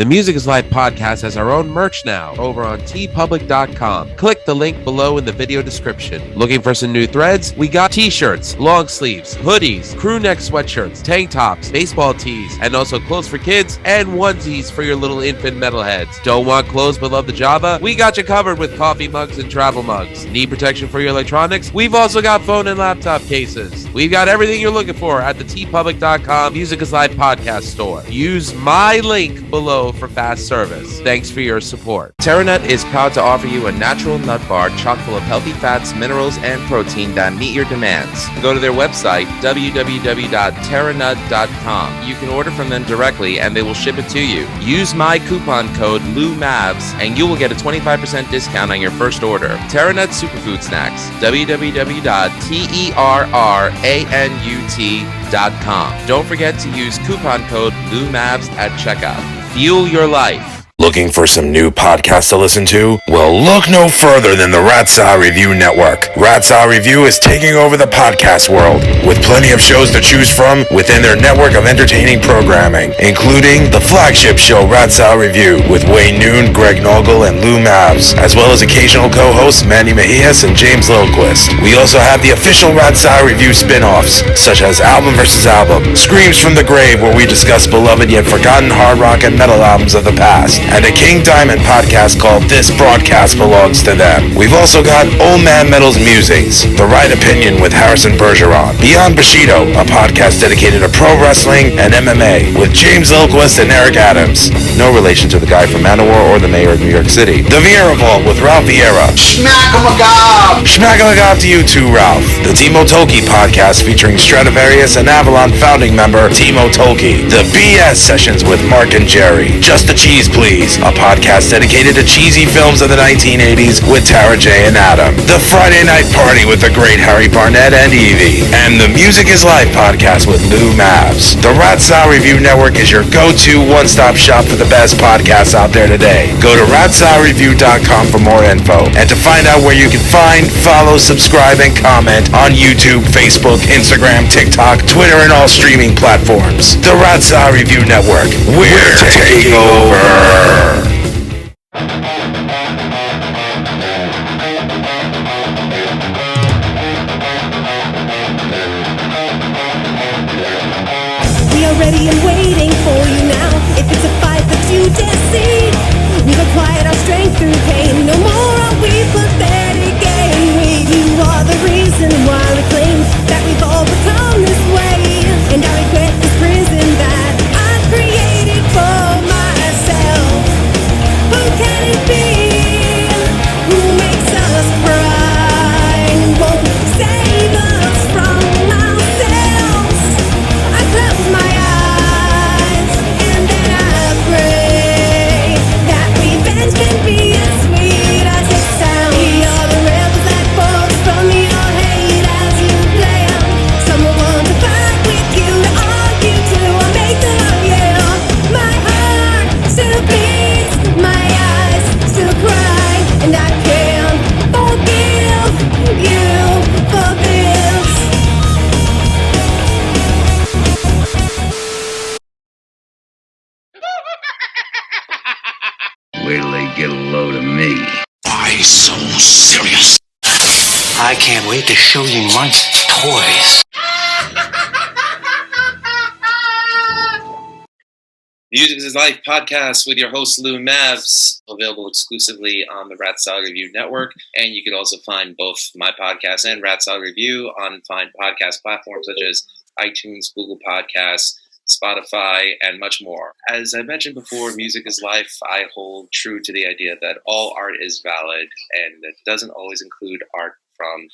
The Music is Life podcast has our own merch now over on tpublic.com. Click the link below in the video description. Looking for some new threads? We got t-shirts, long sleeves, hoodies, crew neck sweatshirts, tank tops, baseball tees, and also clothes for kids and onesies for your little infant metalheads. Don't want clothes but love the Java? We got you covered with coffee mugs and travel mugs. Need protection for your electronics? We've also got phone and laptop cases. We've got everything you're looking for at the tpublic.com Music is Life podcast store. Use my link below for fast service. Thanks for your support. TerraNut is proud to offer you a natural nut bar chock full of healthy fats, minerals, and protein that meet your demands. Go to their website, www.terranut.com. You can order from them directly and they will ship it to you. Use my coupon code LOUMAVS and you will get a 25% discount on your first order. TerraNut Superfood Snacks, www.terranut.com. Don't forget to use coupon code LOUMAVS at checkout. Fuel your life. Looking for some new podcasts to listen to? Well, look no further than the Rat's Eye Review Network. Rat's Eye Review is taking over the podcast world with plenty of shows to choose from within their network of entertaining programming, including the flagship show Rat's Eye Review with Wayne Noon, Greg Noggle, and Lou Mavs, as well as occasional co-hosts Manny Mejias and James Lilquist. We also have the official Rat's Eye Review spin-offs, such as Album vs. Album, Screams from the Grave, where we discuss beloved yet forgotten hard rock and metal albums of the past, and a King Diamond podcast called This Broadcast Belongs to Them. We've also got Old Man Metal's Musings, The Right Opinion with Harrison Bergeron, Beyond Bushido, a podcast dedicated to pro wrestling and MMA with James Lilquist and Eric Adams. No relation to the guy from Manowar or the mayor of New York City. The Vieira Vault with Ralph Vieira. Schmack-a-magob! Schmack-a-magob to you too, Ralph. The Timo Tolkki podcast featuring Stradivarius and Avalon founding member Timo Tolkki. The BS Sessions with Mark and Jerry. Just the Cheese Please, a podcast dedicated to cheesy films of the 1980s with Tara J. and Adam. The Friday Night Party with the great Harry Barnett and Evie. And the Music is Life podcast with Lou Mavs. The Rat's Eye Review Network is your go-to one-stop shop for the best podcasts out there today. Go to ratseyeReview.com for more info and to find out where you can find, follow, subscribe, and comment on YouTube, Facebook, Instagram, TikTok, Twitter, and all streaming platforms. The Rat's Eye Review Network. We're taking over. We are ready and waiting for you now. If it's a fight that you deceive, we've acquired our strength through pain. No more are we pathetic game. You are the reason why we claim that we've all become this way. And I regret this prison that I've created for myself. Who can it be? Who makes us cry? Who won't save us from ourselves? I close my eyes and then I pray that revenge can be as sweet as it sounds. We are the rebels that force from your hate as you play out. Someone to fight with you, to argue to, or make them up, yeah. My heart still beats, my eyes still cry, and I can't forgive you for this. Wait till they get a load of me. Why so serious? I can't wait to show you my toys. Music is Life podcast with your host Lou Mavs, available exclusively on the Rat's Eye Review Network, and you can also find both my podcast and Rat's Eye Review on fine podcast platforms such as iTunes, Google Podcasts, Spotify, and much more. As I mentioned before, Music is Life. I hold true to the idea that all art is valid, and it doesn't always include art from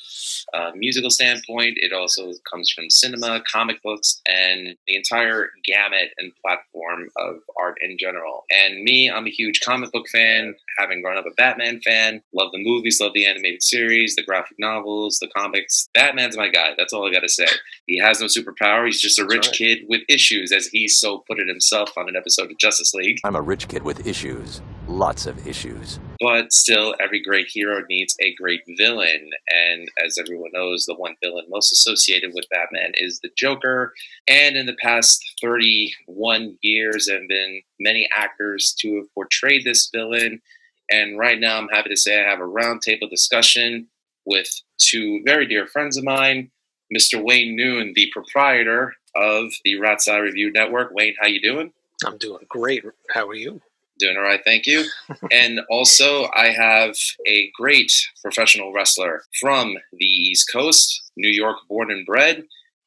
a musical standpoint. It also comes from cinema, comic books, and the entire gamut and platform of art in general. And me, I'm a huge comic book fan, having grown up a Batman fan. Love the movies, love the animated series, the graphic novels, the comics. Batman's my guy. That's all I got to say. He has no superpower. He's just a rich kid with issues, as he so put it himself on an episode of Justice League. I'm a rich kid with issues. Lots of issues. But still, every great hero needs a great villain. And as everyone knows, the one villain most associated with Batman is the Joker. And in the past 31 years, there have been many actors to have portrayed this villain. And right now, I'm happy to say I have a roundtable discussion with two very dear friends of mine, Mr. Wayne Noon, the proprietor of the Rat's Eye Review Network. Wayne, how you doing? I'm doing great. How are you? Doing all right, thank you. And also, I have a great professional wrestler from the East Coast, New York born and bred.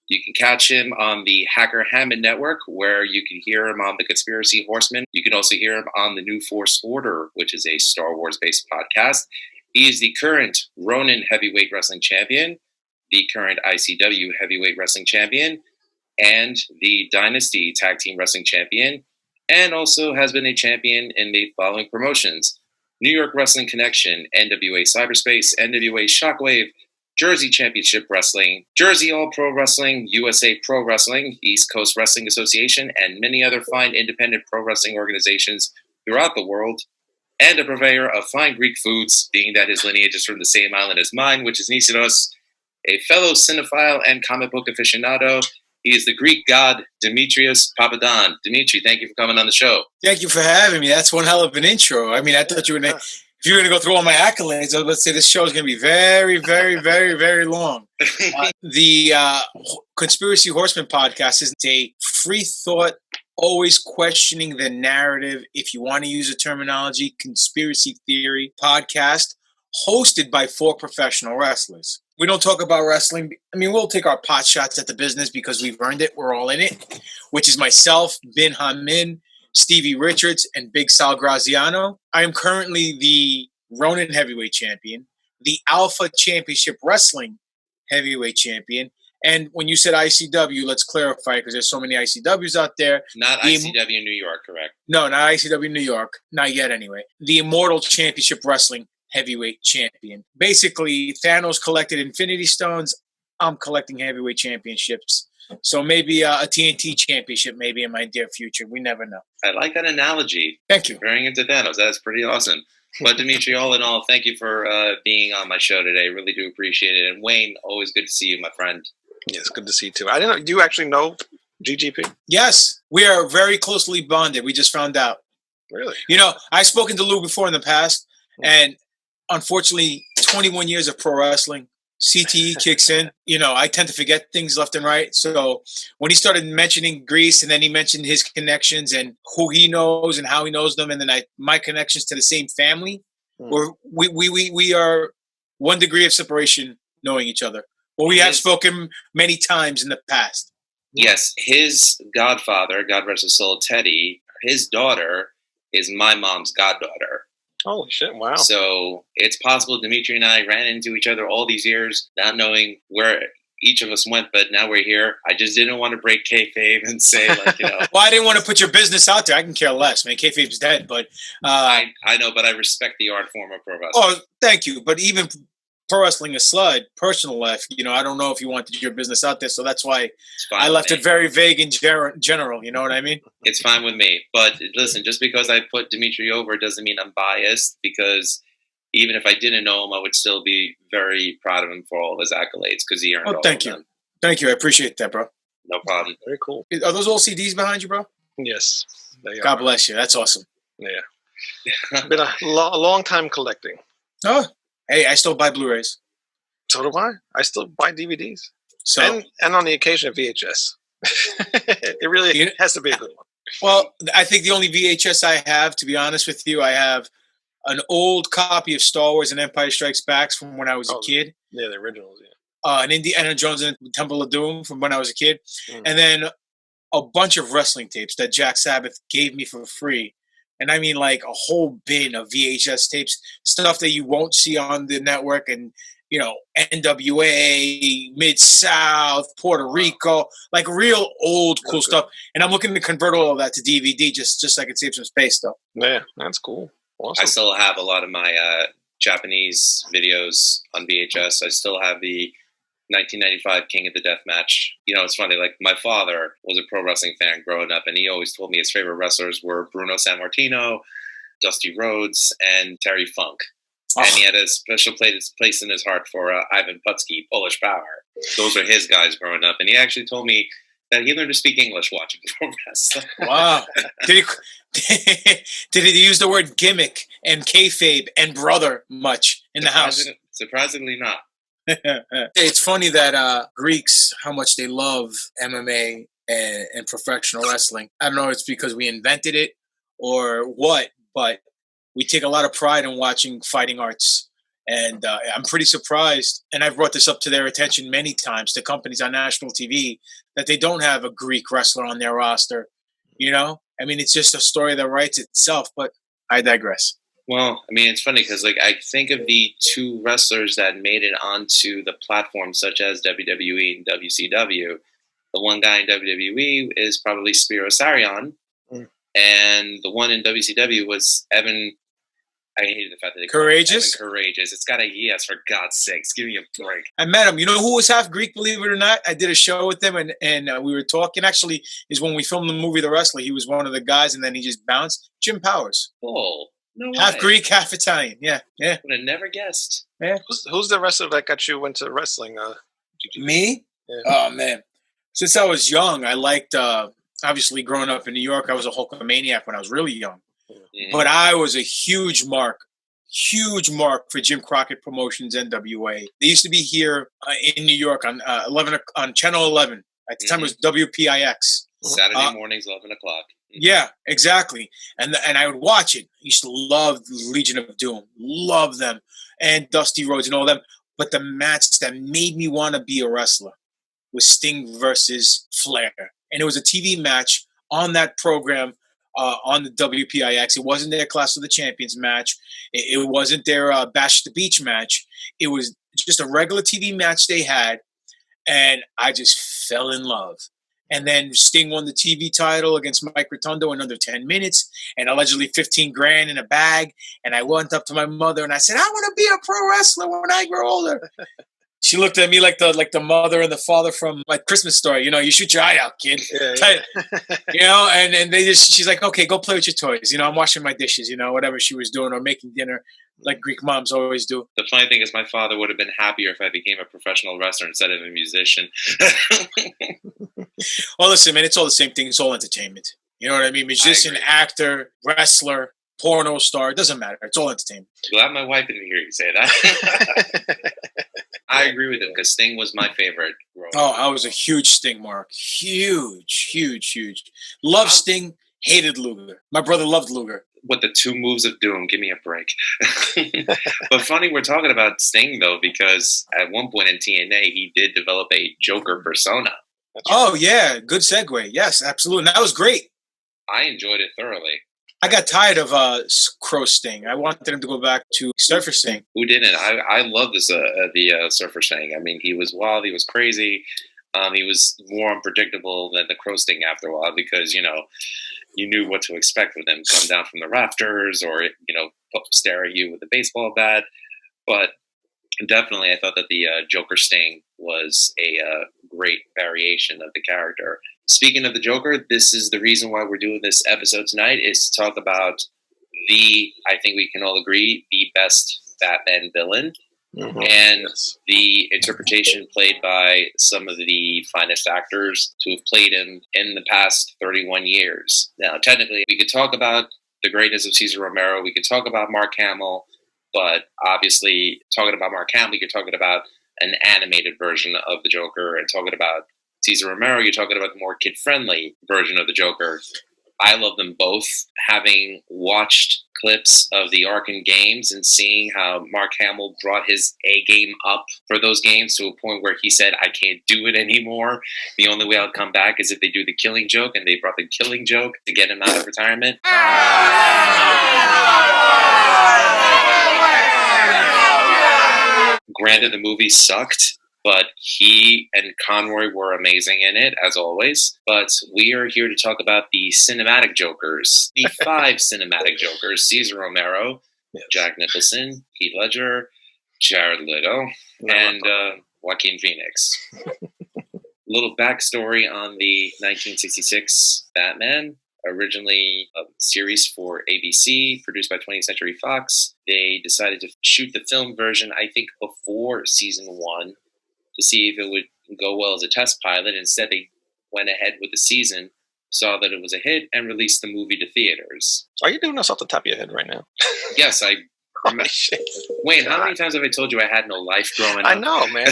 You can catch him on the Hacker Hammond Network, where you can hear him on the Conspiracy Horsemen. You can also hear him on the New Force Order, which is a Star Wars-based podcast. He is the current Ronin Heavyweight Wrestling Champion, the current ICW Heavyweight Wrestling Champion, and the Dynasty Tag Team Wrestling Champion, and also has been a champion in the following promotions: New York Wrestling Connection, NWA Cyberspace, NWA Shockwave, Jersey Championship Wrestling, Jersey All Pro Wrestling, USA Pro Wrestling, East Coast Wrestling Association, and many other fine independent pro wrestling organizations throughout the world, and a purveyor of fine Greek foods, being that his lineage is from the same island as mine, which is Niceros, a fellow cinephile and comic book aficionado. He is the Greek god Demetrius Papadon. Dimitri, thank you for coming on the show. Thank you for having me. That's one hell of an intro. I mean, I thought you were going to, if you were going to go through all my accolades, let's say this show is going to be very, very, very, very long. The Conspiracy Horseman podcast is a free thought, always questioning the narrative, if you want to use a terminology, conspiracy theory podcast, hosted by 4 professional wrestlers. We don't talk about wrestling. I mean, we'll take our pot shots at the business because we've earned it. We're all in it, which is myself, Bin Hamin, Stevie Richards, and Big Sal Graziano. I am currently the Ronin Heavyweight Champion, the Alpha Championship Wrestling Heavyweight Champion. And when you said ICW, let's clarify because there's so many ICWs out there. Not ICW New York, correct? No, not ICW New York. Not yet, anyway. The Immortal Championship Wrestling Heavyweight Champion. Basically, Thanos collected Infinity Stones. I'm collecting heavyweight championships. So maybe a TNT championship, maybe in my dear future. We never know. I like that analogy. Thank you. Comparing it to Thanos. That's pretty awesome. But Dimitri, all in all, thank you for being on my show today. Really do appreciate it. And Wayne, always good to see you, my friend. Yes, good to see you too. I didn't know. Do you actually know GGP? Yes, we are very closely bonded. We just found out. Really? You know, I've spoken to Lou before in the past, and unfortunately, 21 years of pro wrestling, CTE kicks in. You know, I tend to forget things left and right. So when he started mentioning Greece, and then he mentioned his connections and who he knows and how he knows them, and then my connections to the same family, we are 1 degree of separation knowing each other. Well, we have spoken many times in the past. Yes, his godfather, God rest his soul, Teddy, his daughter is my mom's goddaughter. Holy shit, wow. So it's possible Dimitri and I ran into each other all these years, not knowing where each of us went, but now we're here. I just didn't want to break kayfabe and say, like, you know. Well, I didn't want to put your business out there. I can care less. I mean, kayfabe's dead, but... I know, but I respect the art form of pro wrestling. Oh, thank you. But even pro wrestling aside, personal life, you know, I don't know if you wanted your business out there, so that's why I left it very vague in general, you know what I mean? It's fine with me. But listen, just because I put Dimitri over doesn't mean I'm biased, because even if I didn't know him, I would still be very proud of him for all of his accolades, because he earned all thank of you. them. Thank you. I appreciate that, bro. No problem. Very cool. Are those all CDs behind you, bro? Yes. God bless you. That's awesome. Yeah. Been a long time collecting. Oh, hey, I still buy Blu-rays. So do I. I still buy DVDs. So and on the occasion, VHS. It really has to be a good one. Well, I think the only VHS I have, to be honest with you, I have an old copy of Star Wars and Empire Strikes Back from when I was a kid. Yeah, the originals, yeah. An Indiana Jones and Temple of Doom from when I was a kid. Mm. And then a bunch of wrestling tapes that Jack Sabbath gave me for free. And I mean, like, a whole bin of VHS tapes, stuff that you won't see on the network, and you know, NWA, Mid-South, Puerto Rico, like real old cool stuff. And I'm looking to convert all of that to DVD just so I can save some space, though. Yeah, that's cool. Awesome. I still have a lot of my Japanese videos on VHS. I still have the 1995 King of the Death match. You know, it's funny, like, my father was a pro wrestling fan growing up, and he always told me his favorite wrestlers were Bruno Sammartino, Dusty Rhodes and Terry Funk. And he had a special place in his heart for Ivan Putski, Polish Power. Those are his guys growing up. And he actually told me that he learned to speak English watching pro wrestling. Wow. Did he use the word gimmick and kayfabe and brother much in the house? Surprisingly not. It's funny that Greeks, how much they love MMA and professional wrestling. I don't know if it's because we invented it or what, but we take a lot of pride in watching fighting arts. And I'm pretty surprised, and I've brought this up to their attention many times, to companies on national TV, that they don't have a Greek wrestler on their roster. You know? I mean, it's just a story that writes itself, but I digress. Well, I mean, it's funny because, like, I think of the two wrestlers that made it onto the platform, such as WWE and WCW. The one guy in WWE is probably Spiro Sarion, and the one in WCW was Evan. I hated the fact that they Courageous. Evan Courageous. It's got a yes, for God's sakes, give me a break. I met him. You know who was half Greek? Believe it or not, I did a show with him, and we were talking. Actually, is when we filmed the movie The Wrestler. He was one of the guys, and then he just bounced. Jim Powers. Oh. No half way. Greek, half Italian. Yeah. Would have never guessed. Yeah. Who's the wrestler that got you into wrestling? Me? Yeah. Oh man! Since I was young, I liked. Obviously, growing up in New York, I was a Hulkamaniac when I was really young. Mm-hmm. But I was a huge mark for Jim Crockett Promotions, NWA. They used to be here in New York on Channel 11. At the time, it was WPIX. Saturday mornings, 11 o'clock. Yeah, exactly. And I would watch it. I used to love Legion of Doom. Love them. And Dusty Rhodes and all them. But the match that made me want to be a wrestler was Sting versus Flair. And it was a TV match on that program on the WPIX. It wasn't their Clash of the Champions match. It wasn't their Bash the Beach match. It was just a regular TV match they had. And I just fell in love. And then Sting won the TV title against Mike Rotundo in under 10 minutes, and allegedly $15,000 in a bag. And I went up to my mother and I said, I want to be a pro wrestler when I grow older. She looked at me like the mother and the father from like Christmas Story. You know, you shoot your eye out, kid. Yeah. You know, and she's like, okay, go play with your toys. You know, I'm washing my dishes, you know, whatever she was doing, or making dinner like Greek moms always do. The funny thing is my father would have been happier if I became a professional wrestler instead of a musician. Well, listen, man, it's all the same thing. It's all entertainment. You know what I mean? Musician, actor, wrestler, porno star. It doesn't matter. It's all entertainment. Glad my wife didn't hear you say that. I agree with him because Sting was my favorite. Oh, I was a huge Sting mark. Huge. Loved Sting, hated Luger. My brother loved Luger. With the two moves of doom, give me a break. But funny we're talking about Sting, though, because at one point in TNA, he did develop a Joker persona. Oh, yeah. Good segue. Yes, absolutely. And that was great. I enjoyed it thoroughly. I got tired of Crow Sting. I wanted him to go back to Surfer Sting. Who didn't? I love this the Surfer Sting. I mean, he was wild. He was crazy. He was more unpredictable than the Crow Sting after a while because, you know, you knew what to expect with him. Come down from the rafters or, you know, stare at you with a baseball bat. But definitely I thought that the Joker Sting was a great variation of the character. Speaking of the Joker, this is the reason why we're doing this episode tonight, is to talk about I think we can all agree, the best Batman villain. Mm-hmm. And the interpretation played by some of the finest actors to have played him in the past 31 years. Now, technically, we could talk about the greatness of Cesar Romero. We could talk about Mark Hamill. But obviously, talking about Mark Hamill, you're talking about an animated version of the Joker. And talking about Cesar Romero, you're talking about the more kid-friendly version of the Joker. I love them both. Having watched clips of the Arkham games and seeing how Mark Hamill brought his A game up for those games to a point where he said, I can't do it anymore. The only way I'll come back is if they do the Killing Joke, and they brought the Killing Joke to get him out of retirement. Granted, the movie sucked, but he and Conroy were amazing in it, as always. But we are here to talk about the cinematic Jokers, the 5 cinematic Jokers: Cesar Romero, Jack Nicholson, Heath Ledger, Jared Leto, and Joaquin Phoenix. Little backstory on the 1966 Batman. Originally a series for ABC, produced by 20th Century Fox. They decided to shoot the film version, I think, before season 1 to see if it would go well as a test pilot. Instead, they went ahead with the season, saw that it was a hit, and released the movie to theaters. Are you doing this off the top of your head right now? Yes, I remember. Wayne, how many times have I told you I had no life growing up? I know, man.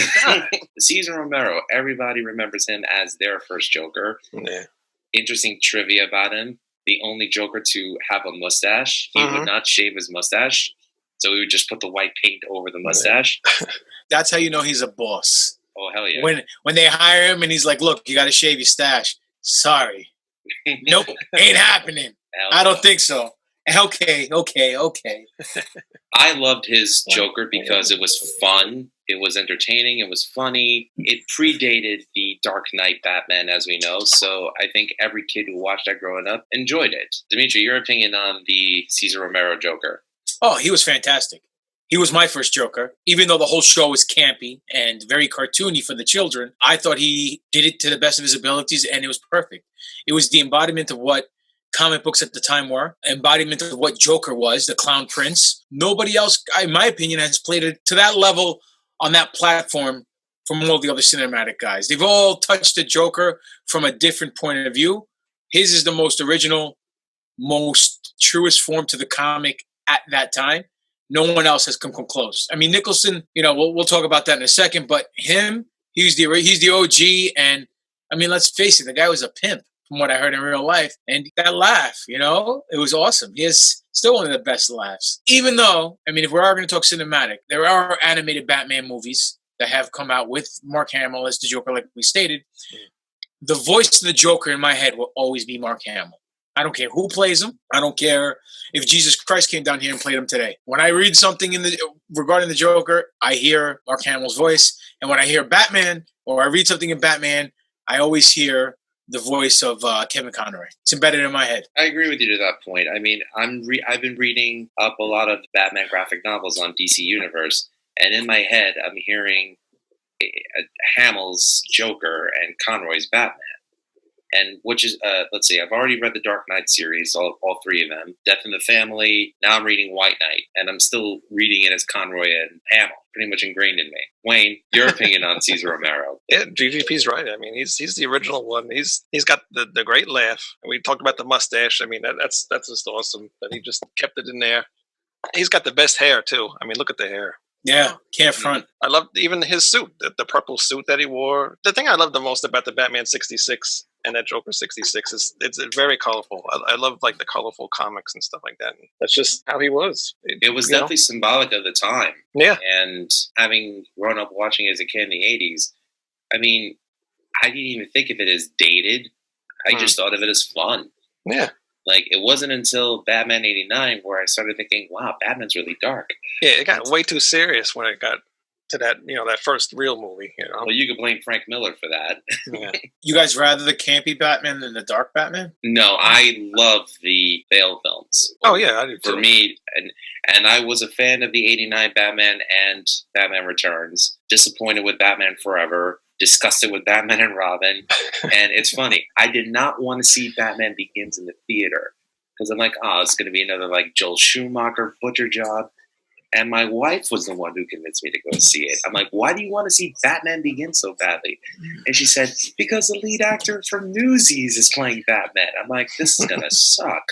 Cesar Romero, everybody remembers him as their first Joker. Yeah. Interesting trivia about him. The only Joker to have a mustache. He would not shave his mustache, so he would just put the white paint over the mustache. That's how you know he's a boss. Oh, hell yeah. When they hire him and he's like, look, you got to shave your stash. Sorry. Nope, ain't happening. I don't think so. Okay. I loved his Joker because it was fun. It was entertaining. It was funny. It predated the Dark Knight Batman, as we know. So I think every kid who watched that growing up enjoyed it. Dimitri, your opinion on the Cesar Romero Joker? Oh, he was fantastic. He was my first Joker. Even though the whole show was campy and very cartoony for the children, I thought he did it to the best of his abilities, and it was perfect. It was the embodiment of what comic books at the time were, embodiment of what Joker was, the Clown Prince. Nobody else, in my opinion, has played it to that level on that platform from all the other cinematic guys. They've all touched the Joker from a different point of view. His is the most original, most truest form to the comic at that time. No one else has come close. I mean, Nicholson, we'll talk about that in a second, but he's the OG, and I mean, let's face it, the guy was a pimp from what I heard in real life. And that laugh, it was awesome. He has still one of the best laughs. Even though, I mean, if we are going to talk cinematic, there are animated Batman movies that have come out with Mark Hamill as the Joker, like we stated. The voice of the Joker in my head will always be Mark Hamill. I don't care who plays him. I don't care if Jesus Christ came down here and played him today. When I read something regarding the Joker, I hear Mark Hamill's voice. And when I hear Batman or I read something in Batman, I always hear the voice of Kevin Conroy. It's embedded in my head. I agree with you to that point. I mean, I've been reading up a lot of Batman graphic novels on DC Universe, and in my head, I'm hearing Hamill's Joker and Conroy's Batman. And which is, let's see, I've already read the Dark Knight series, all three of them. Death in the Family. Now I'm reading White Knight, and I'm still reading it as Conroy and Hamill. Pretty much ingrained in me. Wayne, your opinion on Cesar Romero? Yeah, GGP's right. I mean, he's the original one. He's got the great laugh. We talked about the mustache. I mean, that's just awesome that he just kept it in there. He's got the best hair too. I mean, look at the hair. Yeah, can't front. I loved even his suit, the purple suit that he wore. The thing I love the most about the Batman 66 and that Joker 66 is it's very colorful. I love like the colorful comics and stuff like that. And that's just how he was. It was definitely symbolic of the time. Yeah. And having grown up watching it as a kid in the 80s, I mean, I didn't even think of it as dated. I just thought of it as fun. Yeah. Like, it wasn't until Batman 89 where I started thinking, wow, Batman's really dark. Yeah, it got way too serious when it got to that, that first real movie, Well, you could blame Frank Miller for that. Yeah. You guys rather the campy Batman than the dark Batman? No, I love the Bale films. Oh, yeah, I do too. For me, and I was a fan of the 89 Batman and Batman Returns. Disappointed with Batman Forever. Disgusted with Batman and Robin. And it's funny, I did not want to see Batman Begins in the theater because I'm like, it's going to be another like Joel Schumacher butcher job. And my wife was the one who convinced me to go see it. I'm like, why do you want to see Batman Begins so badly? And she said, because the lead actor from Newsies is playing Batman. I'm like, this is going to suck.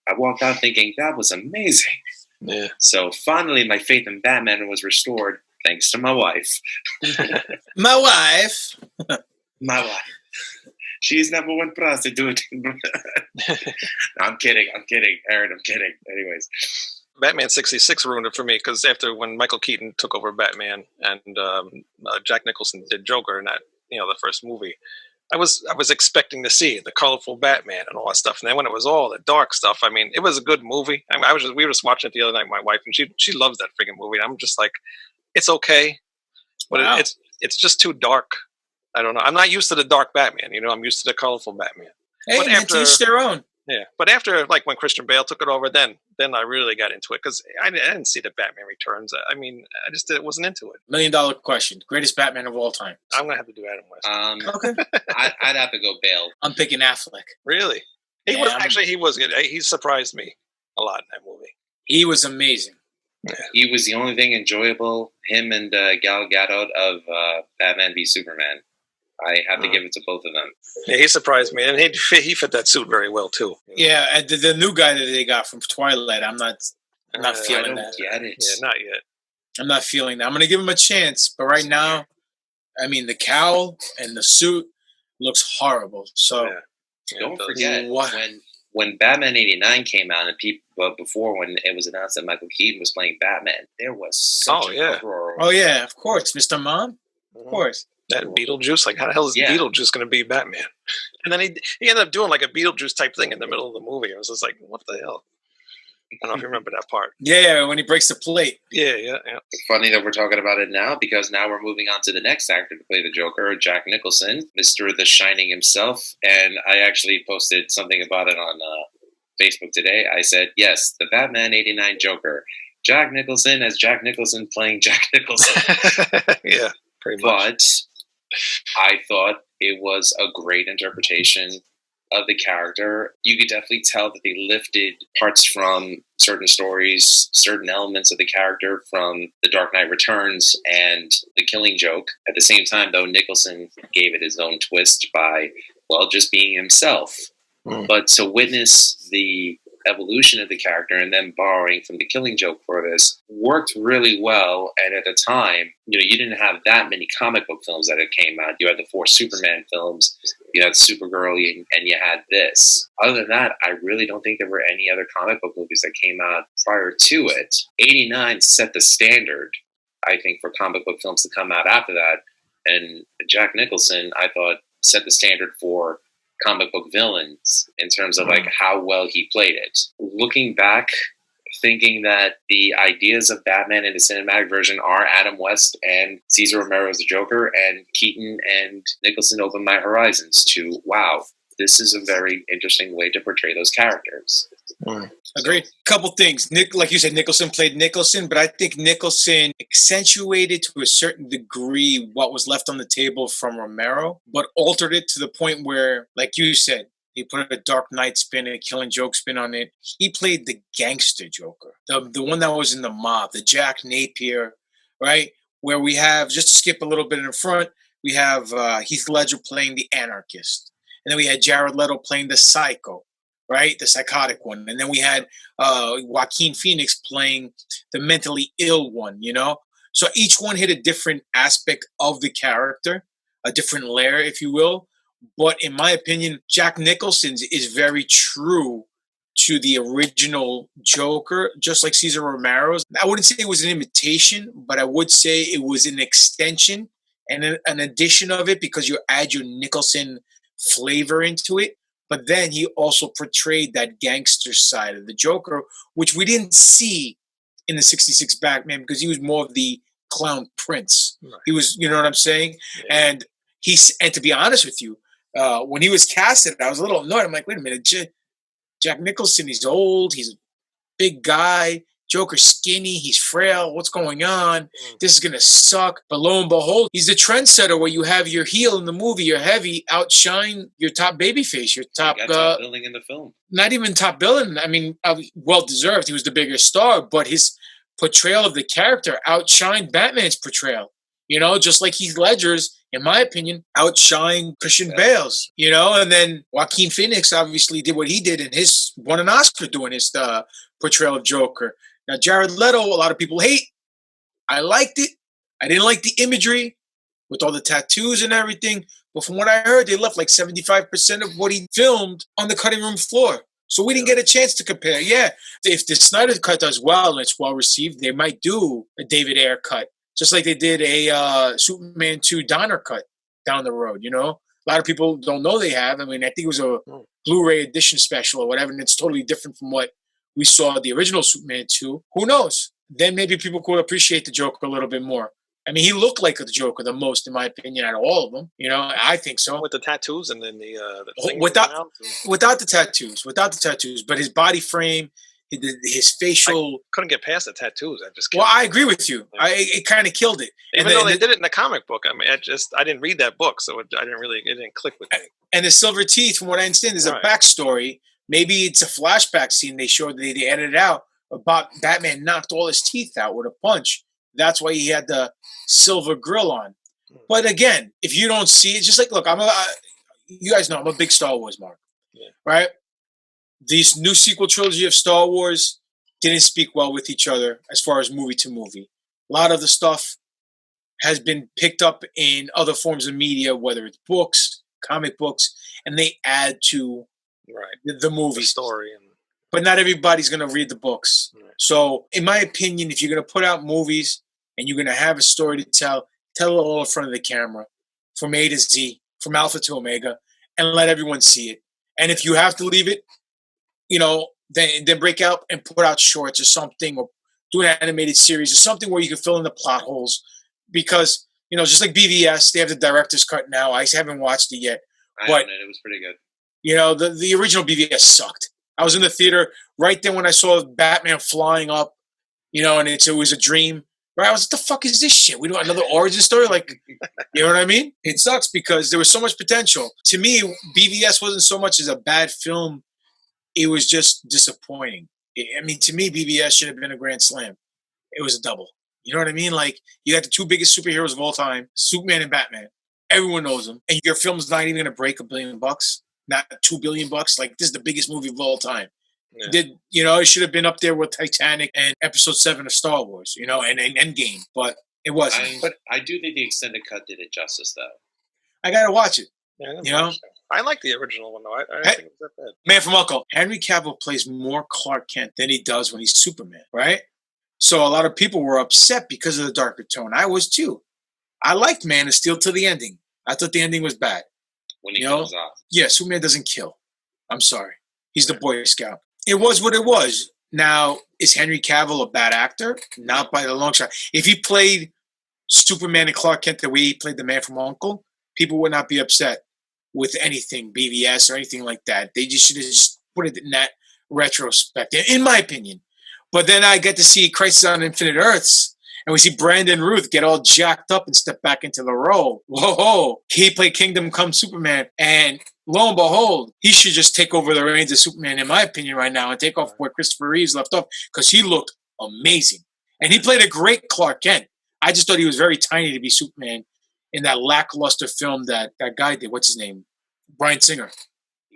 I walked out thinking that was amazing. Yeah. So finally my faith in Batman was restored. Thanks to my wife. My wife. My wife. She's number one prostitute. No, I'm kidding, Aaron, I'm kidding. Anyways. Batman 66 ruined it for me because after when Michael Keaton took over Batman and Jack Nicholson did Joker in that, the first movie, I was expecting to see the colorful Batman and all that stuff. And then when it was all the dark stuff, I mean, it was a good movie. I mean, we were just watching it the other night, my wife, and she loves that freaking movie. I'm just like, it's okay, but wow. It's just too dark. I don't know. I'm not used to the dark Batman. I'm used to the colorful Batman. Hey, but after, each their own. Yeah, but after like when Christian Bale took it over, then I really got into it because I didn't see the Batman Returns. I mean, I just wasn't into it. $1 million question: greatest Batman of all time. I'm gonna have to do Adam West. Okay, I'd have to go Bale. I'm picking Affleck. Really? He was good. He surprised me a lot in that movie. He was amazing. He was the only thing enjoyable. Him and Gal Gadot of Batman v Superman. I have to give it to both of them. Yeah, he surprised me, and he fit that suit very well too. Yeah, and the new guy that they got from Twilight, I'm not feeling that. Get it. Yeah, not yet. I'm not feeling that. I'm going to give him a chance, but right now, I mean, the cowl and the suit looks horrible. So don't forget when Batman '89 came out, and before when it was announced that Michael Keaton was playing Batman, there was such an uproar. Oh yeah, of course, Mr. Mom, of course. That Beetlejuice, like how the hell is Beetlejuice going to be Batman? And then he ended up doing like a Beetlejuice type thing in the middle of the movie. I was just like, what the hell? I don't know if you remember that part. Yeah, when he breaks the plate. Yeah. It's funny that we're talking about it now because now we're moving on to the next actor to play the Joker, Jack Nicholson, Mr. The Shining himself. And I actually posted something about it on Facebook today. I said, yes, the Batman '89 Joker. Jack Nicholson as Jack Nicholson playing Jack Nicholson. Yeah, pretty much. But I thought it was a great interpretation of the character. You could definitely tell that they lifted parts from certain stories, certain elements of the character from The Dark Knight Returns and The Killing Joke. At the same time, though, Nicholson gave it his own twist by, just being himself. But to witness the evolution of the character and then borrowing from The Killing Joke for this worked really well. And at the time, you didn't have that many comic book films that had came out. You had the 4 Superman films, you had Supergirl, and you had this. Other than that, I really don't think there were any other comic book movies that came out prior to it. '89 set the standard, I think, for comic book films to come out after that. And Jack Nicholson, I thought, set the standard for comic book villains in terms of like how well he played it. Looking back, thinking that the ideas of Batman in the cinematic version are Adam West and Cesar Romero as the Joker, and Keaton and Nicholson opened my horizons to, wow, this is a very interesting way to portray those characters. Agreed. Couple things. Like you said, Nicholson played Nicholson, but I think Nicholson accentuated to a certain degree what was left on the table from Romero, but altered it to the point where, like you said, he put a Dark Knight spin and a Killing Joke spin on it. He played the gangster Joker, the one that was in the mob, the Jack Napier, right? Where we have, just to skip a little bit in front, we have Heath Ledger playing the anarchist. And then we had Jared Leto playing the psycho, right? The psychotic one. And then we had Joaquin Phoenix playing the mentally ill one, So each one hit a different aspect of the character, a different layer, if you will. But in my opinion, Jack Nicholson's is very true to the original Joker, just like Cesar Romero's. I wouldn't say it was an imitation, but I would say it was an extension and an addition of it, because you add your Nicholson flavor into it. But then he also portrayed that gangster side of the Joker, which we didn't see in the '66 Batman, because he was more of the clown prince. Right. He was, you know what I'm saying? Yeah. And to be honest with you, when he was casted, I was a little annoyed. I'm like, wait a minute, Jack Nicholson, he's old, he's a big guy. Joker's skinny, he's frail. What's going on? This is going to suck. But lo and behold, he's the trendsetter where you have your heel in the movie, your heavy, outshine your top babyface, your top billing in the film. Not even top billing. I mean, well-deserved. He was the bigger star, but his portrayal of the character outshined Batman's portrayal. Just like Heath Ledger's, in my opinion, outshined Christian Bale's, and then Joaquin Phoenix obviously did what he did and won an Oscar doing his portrayal of Joker. Now, Jared Leto, a lot of people hate. I liked it. I didn't like the imagery with all the tattoos and everything. But from what I heard, they left like 75% of what he filmed on the cutting room floor. So we didn't get a chance to compare. Yeah, if the Snyder Cut does well and it's well received, they might do a David Ayer cut, just like they did a Superman 2 Donner cut down the road, A lot of people don't know they have. I mean, I think it was a Blu-ray edition special or whatever, and it's totally different from what we saw the original Superman 2. Who knows? Then maybe people could appreciate the Joker a little bit more. I mean, he looked like the Joker the most, in my opinion, out of all of them. I think so. With the tattoos and then the without the tattoos, but his body frame, his facial. I couldn't get past the tattoos. I agree with you. It kind of killed it. Even though they did it in the comic book. I mean, I didn't read that book, so it didn't click with me. And the silver teeth, from what I understand, is a backstory Maybe it's a flashback scene they showed, they edited out, about Batman knocked all his teeth out with a punch. That's why he had the silver grill on. But again, if you don't see it, just like, look, you guys know I'm a big Star Wars mark, right? These new sequel trilogy of Star Wars didn't speak well with each other as far as movie to movie. A lot of the stuff has been picked up in other forms of media, whether it's books, comic books, and they add to the movie story. But not everybody's going to read the books. Right. So, in my opinion, if you're going to put out movies and you're going to have a story to tell it all in front of the camera, from A to Z, from Alpha to Omega, and let everyone see it. And if you have to leave it, then break out and put out shorts or something, or do an animated series or something where you can fill in the plot holes. Because, just like BVS, they have the director's cut now. I haven't watched it yet. But it was pretty good. The original BVS sucked. I was in the theater right then when I saw Batman flying up, and it was a dream. Right? I was, what the fuck is this shit? We do another origin story? Like, you know what I mean? It sucks because there was so much potential. To me, BVS wasn't so much as a bad film. It was just disappointing. To me, BVS should have been a grand slam. It was a double. You know what I mean? Like, you got the two biggest superheroes of all time, Superman and Batman. Everyone knows them. And your film's not even going to break $1 billion, not $2 billion. Like, this is the biggest movie of all time. Yeah. It should have been up there with Titanic and Episode 7 of Star Wars, and Endgame. But it wasn't. But I do think the extended cut did it justice, though. I got to watch it. Yeah, I like the original one, though. I don't think it was that bad. Man from U.N.C.L.E. Henry Cavill plays more Clark Kent than he does when he's Superman, right? So a lot of people were upset because of the darker tone. I was too. I liked Man of Steel till the ending. I thought the ending was bad. When he kills off. Yeah, Superman doesn't kill. I'm sorry. He's the Boy Scout. It was what it was. Now, is Henry Cavill a bad actor? Not by the long shot. If he played Superman and Clark Kent the way he played the Man from U.N.C.L.E., people would not be upset with anything, BVS or anything like that. They just should have just put it in that retrospect, in my opinion. But then I get to see Crisis on Infinite Earths, and we see Brandon Routh get all jacked up and step back into the role. Whoa, he played Kingdom Come Superman, and lo and behold, he should just take over the reins of Superman, in my opinion, right now, and take off where Christopher Reeves left off, because he looked amazing. And he played a great Clark Kent. I just thought he was very tiny to be Superman in that lackluster film that guy did. What's his name? Bryan Singer.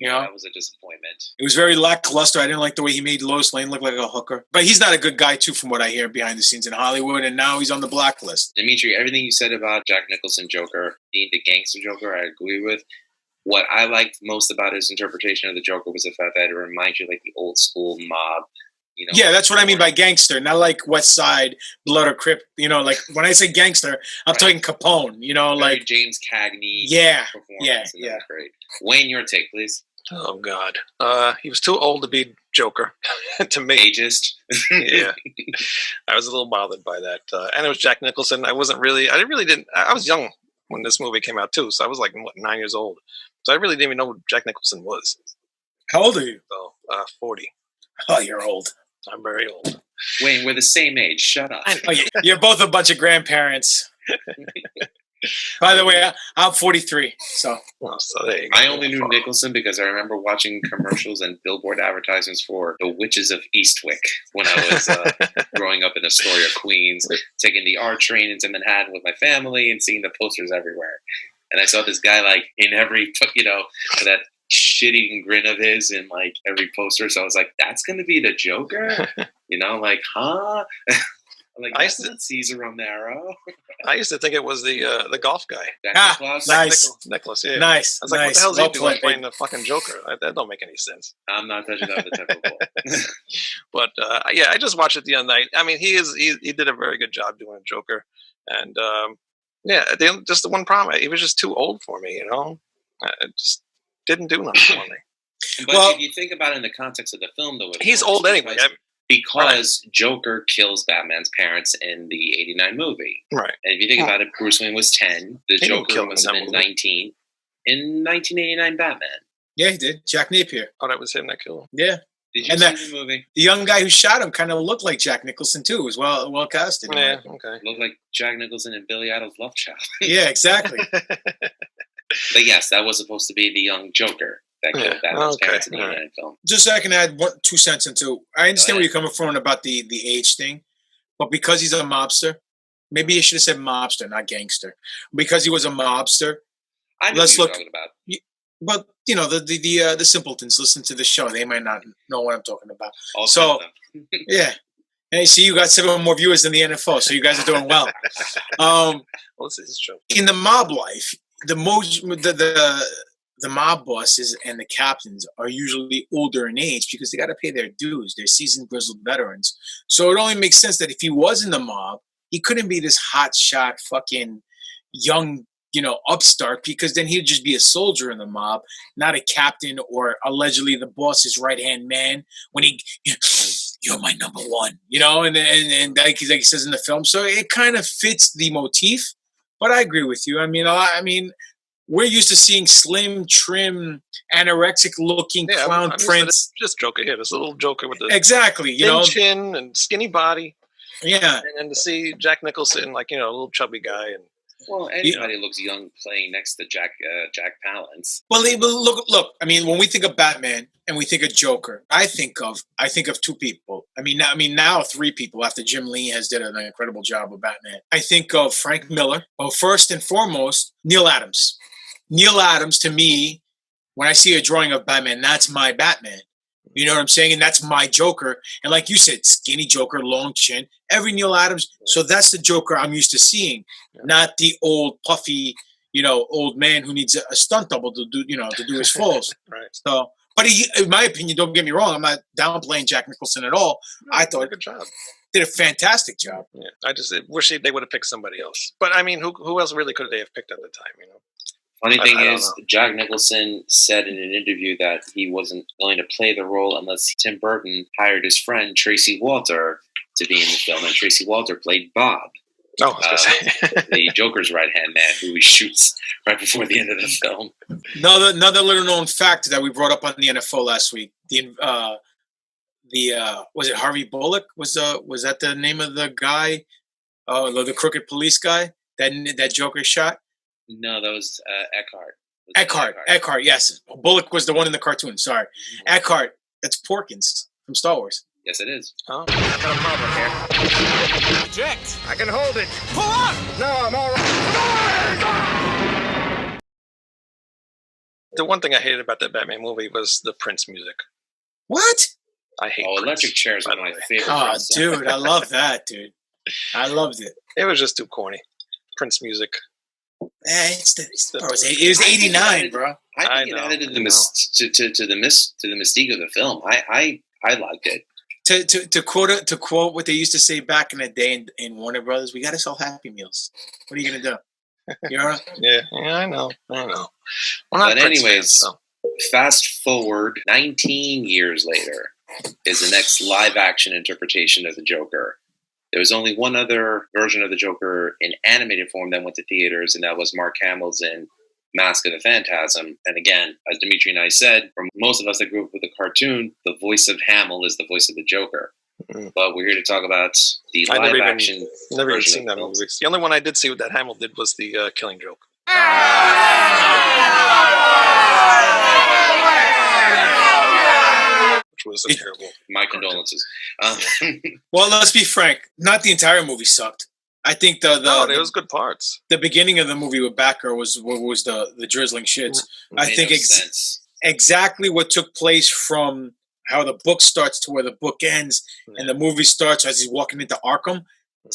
That was a disappointment. It was very lackluster. I didn't like the way he made Lois Lane look like a hooker. But he's not a good guy, too, from what I hear behind the scenes in Hollywood, and now he's on the blacklist. Dimitri, everything you said about Jack Nicholson Joker, being the gangster Joker, I agree with. What I liked most about his interpretation of the Joker was the fact that it reminds you like the old school mob. Yeah, that's what I mean by gangster, not like West Side, Blood or Crip. Like when I say gangster, I'm talking Capone. Like James Cagney. Yeah. Great. Wayne, your take, please. Oh God, he was too old to be Joker. To me, ageist. Yeah, I was a little bothered by that, and it was Jack Nicholson. I was young when this movie came out too, so I was like 9 years old. So I really didn't even know who Jack Nicholson was. How old are you? So 40. Oh, you're old. I'm very old. Wayne, we're the same age. Shut up. You're both a bunch of grandparents. By the way, I'm 43. So there you go. I only knew Nicholson because I remember watching commercials and billboard advertisements for the Witches of Eastwick when I was growing up in Astoria, Queens, taking the R train into Manhattan with my family and seeing the posters everywhere. And I saw this guy like in every, that shitty grin of his in like every poster. So I was like, that's going to be the Joker? Like, huh? I'm like, that's not Caesar Romero. I used to think it was the golf guy. Nice. Nicholas, yeah. Nice. I was like, what the hell is he doing playing the fucking Joker? That don't make any sense. I'm not touching that with a 10-foot ball. But I just watched it the other night. I mean, he did a very good job doing a Joker. And just the one problem, he was just too old for me, It just didn't do nothing for me. But if you think about it in the context of the film, though, he's old anyway. Because Joker kills Batman's parents in the 89 movie. Right. And if you think about it, Bruce Wayne was 10. The Joker must have been 19 in 1989 Batman. Yeah, he did. Jack Napier. Oh, that was him that killed him. Yeah. Did you see the movie? The young guy who shot him kind of looked like Jack Nicholson, too. It was well casted. Yeah, okay. Looked like Jack Nicholson and Billy Idol's love child. Yeah, exactly. But yes, that was supposed to be the young Joker. that killed Batman's parents in the United film. Just so I can add 2 cents into. I understand where you're coming from about the age thing, but because he's a mobster, maybe I should have said mobster, not gangster. Because he was a mobster, I know what you're talking about. But you know the simpletons listen to the show; they might not know what I'm talking about. Yeah. Hey, see, you got 7 more viewers than the NFL, so you guys are doing well. This is true. In the mob life, the mob bosses and the captains are usually older in age because they got to pay their dues. They're seasoned, grizzled veterans. So it only makes sense that if he was in the mob, he couldn't be this hotshot fucking young, upstart, because then he'd just be a soldier in the mob, not a captain or allegedly the boss's right-hand man when you're my number one, and like he says in the film. So it kind of fits the motif, but I agree with you. I mean, we're used to seeing slim, trim, anorexic-looking clown prince. Just Joker here. This little Joker with the exactly, thin chin and skinny body. Yeah, and to see Jack Nicholson, like a little chubby guy, and anybody looks young playing next to Jack Palance. Well, look. I mean, when we think of Batman and we think of Joker, I think of 2 people. I mean, now 3 people after Jim Lee has did an incredible job with Batman. I think of Frank Miller. Well, first and foremost, Neil Adams. Neil Adams, to me, when I see a drawing of Batman, that's my Batman. You know what I'm saying? And that's my Joker. And like you said, skinny Joker, long chin, every Neil Adams. So that's the Joker I'm used to seeing, not the old puffy, old man who needs a stunt double to do his falls. Right. So, but he, in my opinion, don't get me wrong, I'm not downplaying Jack Nicholson at all. I thought good job. Did a fantastic job. Yeah. I just wish they would have picked somebody else. But I mean, who else really could they have picked at the time? Funny thing is, Jack Nicholson said in an interview that he wasn't going to play the role unless Tim Burton hired his friend Tracy Walter to be in the film, and Tracy Walter played Bob. Oh, I was gonna say. The Joker's right-hand man who he shoots right before the end of the film. Another little known fact that we brought up on the NFL last week. Was it Harvey Bullock? Was that the name of the guy? The crooked police guy that Joker shot? No, that was Eckhart. Eckhart, yes. Bullock was the one in the cartoon, sorry. Mm-hmm. Eckhart, that's Porkins from Star Wars. Yes, it is. Oh. I've got a problem here. Eject! I can hold it. Pull up! No, I'm all right. The one thing I hated about that Batman movie was the Prince music. What? I hate Prince. Electric Chair is one of my favorite. Oh, dude, I love that, dude. I loved it. It was just too corny. Prince music. It was 89, bro. I think it added to the mystique of the film. I liked it. To quote what they used to say back in the day in Warner Brothers, we got to sell Happy Meals. What are you gonna do? Yeah, I know. But anyways, fast forward 19 years later is the next live action interpretation of the Joker. There was only one other version of the Joker in animated form that went to theaters, and that was Mark Hamill's in Mask of the Phantasm. And again, as Dimitri and I said, for most of us that grew up with the cartoon, the voice of Hamill is the voice of the Joker. Mm-hmm. But we're here to talk about the live action. Never even seen that movie. The only one I did see with that Hamill did was the Killing Joke. Was terrible. My condolences. Well, let's be frank. Not the entire movie sucked. I think there was good parts. The beginning of the movie with Batgirl was the drizzling shits. I think exactly what took place from how the book starts to where the book ends, and the movie starts as he's walking into Arkham.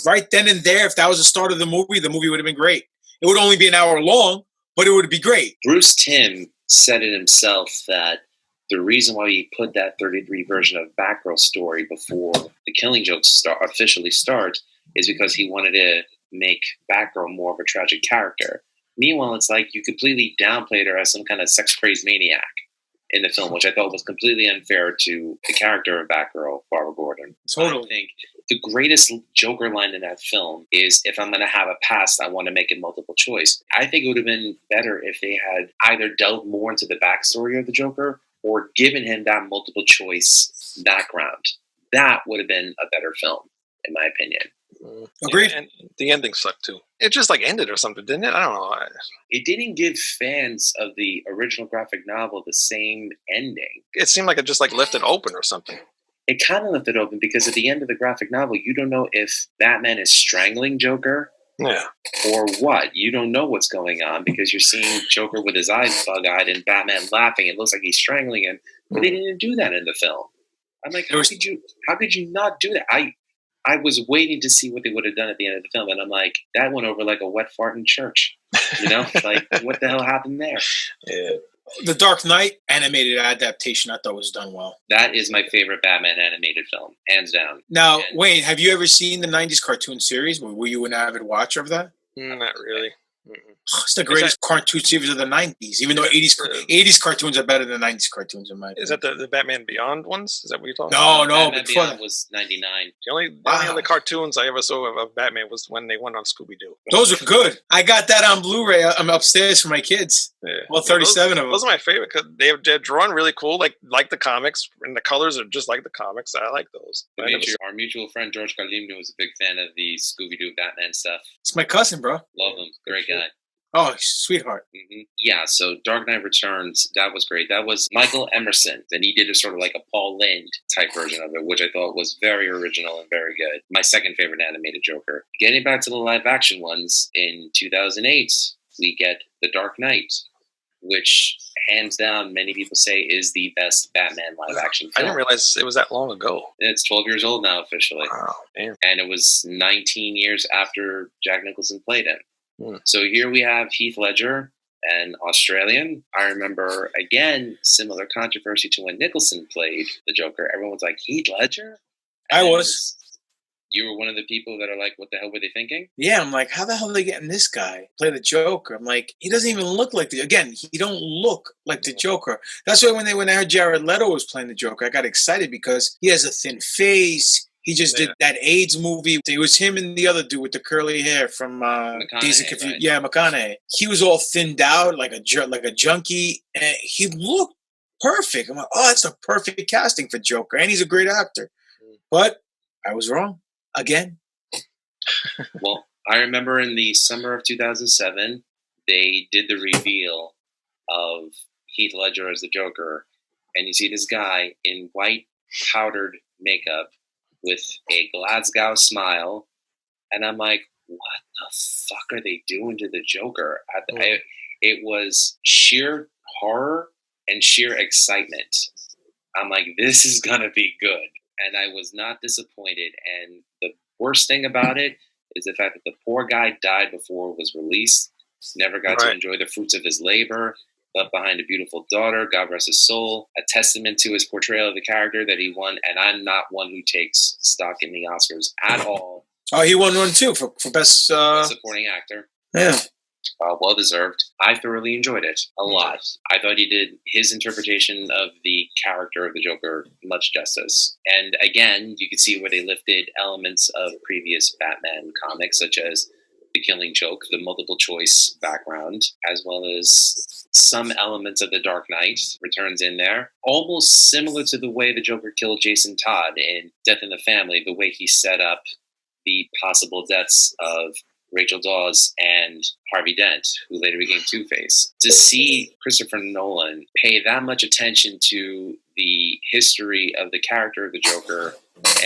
Right then and there, if that was the start of the movie would have been great. It would only be an hour long, but it would be great. Bruce Timm said it himself that the reason why he put that 33 version of Batgirl story before the Killing Joke officially starts is because he wanted to make Batgirl more of a tragic character. Meanwhile, it's like you completely downplayed her as some kind of sex-crazed maniac in the film, which I thought was completely unfair to the character of Batgirl, Barbara Gordon. Totally. I think the greatest Joker line in that film is, if I'm going to have a past, I want to make it multiple choice. I think it would have been better if they had either delved more into the backstory of the Joker or given him that multiple choice background. That would have been a better film, in my opinion. Agreed. And the ending sucked too. It just like ended or something, didn't it? I don't know. It didn't give fans of the original graphic novel the same ending. It seemed like it just like left it open or something. It kind of left it open because at the end of the graphic novel, you don't know if Batman is strangling Joker or what. You don't know what's going on because you're seeing Joker with his eyes bug-eyed and Batman laughing. It looks like he's strangling him, but they didn't do that in the film. I'm like, how could you not do that? I was waiting to see what they would have done at the end of the film, and I'm like, that went over like a wet fart in church. You know, like what the hell happened there? Yeah. The Dark Knight animated adaptation, I thought was done well. That is my favorite Batman animated film, hands down. Now, Wayne, have you ever seen the 90s cartoon series? Were you an avid watcher of that? Not really. It's the greatest cartoon series of the 90s, even though 80s cartoons are better than 90s cartoons, in my opinion. Is that the Batman Beyond ones? Is that what you're talking about? No, Batman Beyond was 99. The only other cartoons I ever saw of Batman was when they went on Scooby-Doo. Those are good. I got that on Blu-ray. I'm upstairs for my kids. Yeah. Well, 37 of them. Those are my favorite because they're drawn really cool, like the comics, and the colors are just like the comics. I like those. Our mutual friend George Carlino was a big fan of the Scooby-Doo Batman stuff. It's my cousin, bro. Love him. Great guy. Oh, sweetheart. Mm-hmm. Yeah, so Dark Knight Returns, that was great. That was Michael Emerson. And he did a sort of like a Paul Lynde type version of it, which I thought was very original and very good. My second favorite animated Joker. Getting back to the live action ones, in 2008, we get The Dark Knight, which hands down, many people say is the best Batman live action film. I didn't realize it was that long ago. It's 12 years old now officially. Wow, damn. And it was 19 years after Jack Nicholson played him. So here we have Heath Ledger, an Australian. I remember, again, similar controversy to when Nicholson played the Joker. Everyone's like, Heath Ledger? I was. You were one of the people that are like, what the hell were they thinking? Yeah, I'm like, how the hell are they getting this guy play the Joker? I'm like, he doesn't even look like he don't look like the Joker. That's why when I heard Jared Leto was playing the Joker, I got excited because he has a thin face. He just did that AIDS movie. It was him and the other dude with the curly hair from Days of Confusion. Right? Yeah, McConaughey. He was all thinned out like a junkie, and he looked perfect. I'm like, oh, that's a perfect casting for Joker, and he's a great actor. But I was wrong again. Well, I remember in the summer of 2007, they did the reveal of Heath Ledger as the Joker, and you see this guy in white powdered makeup with a Glasgow smile, and I'm like, what the fuck are they doing to the Joker? It was sheer horror and sheer excitement. I'm like, this is gonna be good, and I was not disappointed. And the worst thing about it is the fact that the poor guy died before it was released, never got to enjoy the fruits of his labor, left behind a beautiful daughter, God rest his soul, a testament to his portrayal of the character that he won, and I'm not one who takes stock in the Oscars at all. Oh, he won one too for best supporting actor. Yeah. Well deserved. I thoroughly enjoyed it a lot. I thought he did his interpretation of the character of the Joker much justice. And again, you could see where they lifted elements of previous Batman comics, such as the Killing Joke, the multiple choice background, as well as some elements of the Dark Knight Returns in there. Almost similar to the way the Joker killed Jason Todd in Death in the Family, the way he set up the possible deaths of Rachel Dawes and Harvey Dent, who later became Two-Face. To see Christopher Nolan pay that much attention to the history of the character of the Joker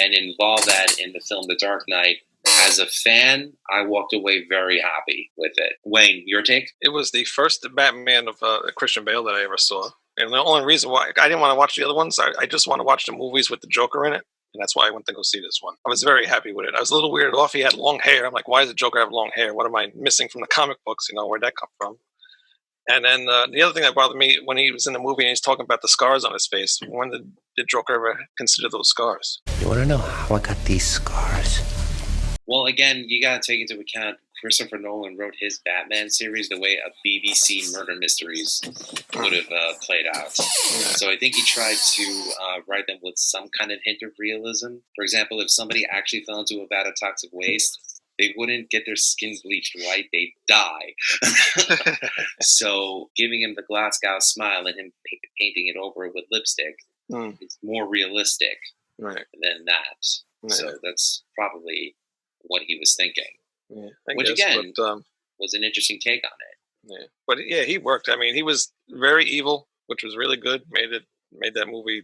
and involve that in the film The Dark Knight, as a fan, I walked away very happy with it. Wayne, your take? It was the first Batman of Christian Bale that I ever saw. And the only reason why I didn't want to watch the other ones, I just want to watch the movies with the Joker in it. And that's why I went to go see this one. I was very happy with it. I was a little weirded off. He had long hair. I'm like, why does the Joker have long hair? What am I missing from the comic books? Where'd that come from? And then the other thing that bothered me, when he was in the movie and he's talking about the scars on his face, when did Joker ever consider those scars? You want to know how I got these scars? Well, again, you got to take into account Christopher Nolan wrote his Batman series the way a BBC murder mysteries would have played out. So I think he tried to write them with some kind of hint of realism. For example, if somebody actually fell into a vat of toxic waste, they wouldn't get their skin bleached white, they'd die. So giving him the Glasgow smile and him painting it over with lipstick is more realistic than that. So that's probably what he was thinking. Yeah, which again was an interesting take on it. Yeah, but yeah, he worked. I mean, he was very evil, which was really good. Made that movie